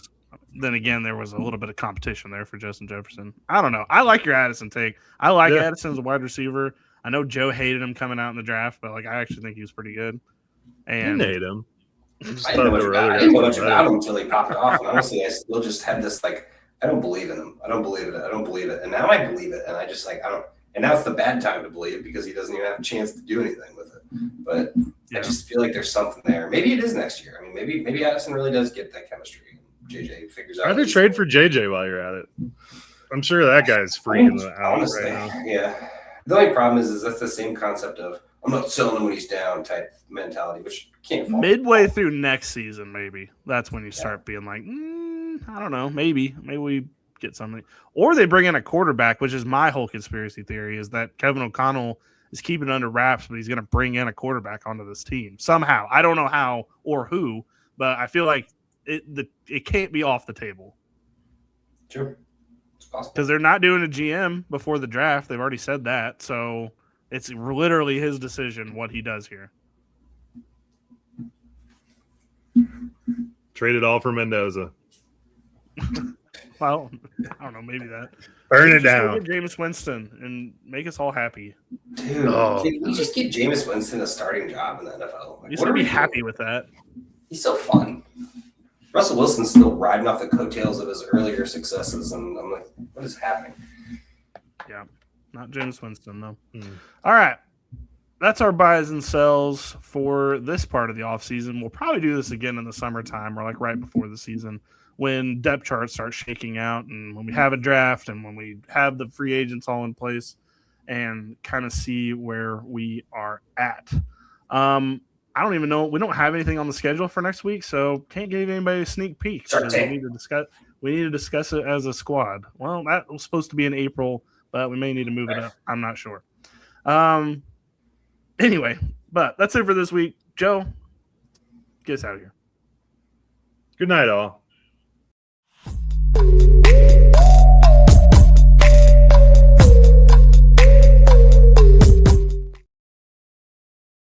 then again, there was a little bit of competition there for Justin Jefferson. I don't know. I like your Addison take. I like Addison as a wide receiver. I know Joe hated him coming out in the draft, but like I actually think he was pretty good. And I hate him. I didn't know much about him until he popped off. And honestly, I still just had this like, I don't believe in him. I don't believe it. And now I believe it. And I just like, I don't. And now it's the bad time to believe because he doesn't even have a chance to do anything with it. But I just feel like there's something there. Maybe it is next year. I mean, maybe Addison really does get that chemistry. JJ figures out. Either trade for JJ while you're at it. I'm sure that guy's freaking out honestly, right now. Yeah. The only problem is that's the same concept of I'm not selling him when he's down type mentality, which can't fall. Midway through next season, maybe that's when you start being like, I don't know, maybe we get something, or they bring in a quarterback, which is my whole conspiracy theory is that Kevin O'Connell is keeping it under wraps, but he's going to bring in a quarterback onto this team somehow. I don't know how or who, but I feel like it can't be off the table. Sure. It's possible. Because they're not doing a GM before the draft. They've already said that. So it's literally his decision what he does here. Trade it all for Mendoza. Well, I don't know. Maybe that. Burn it down. Get Jameis Winston and make us all happy. Dude, can you just get Jameis Winston a starting job in the NFL? Like, you're going to be happy with that. He's so fun. Russell Wilson's still riding off the coattails of his earlier successes, and I'm like, what is happening? Yeah, not Jameis Winston, no. All right. That's our buys and sells for this part of the offseason. We'll probably do this again in the summertime or like right before the season when depth charts start shaking out and when we have a draft and when we have the free agents all in place and kind of see where we are at. I don't even know. We don't have anything on the schedule for next week, so can't give anybody a sneak peek. We need to discuss it as a squad. Well, that was supposed to be in April, but we may need to move it up. I'm not sure. Anyway, but that's it for this week. Joe, get us out of here. Good night, all.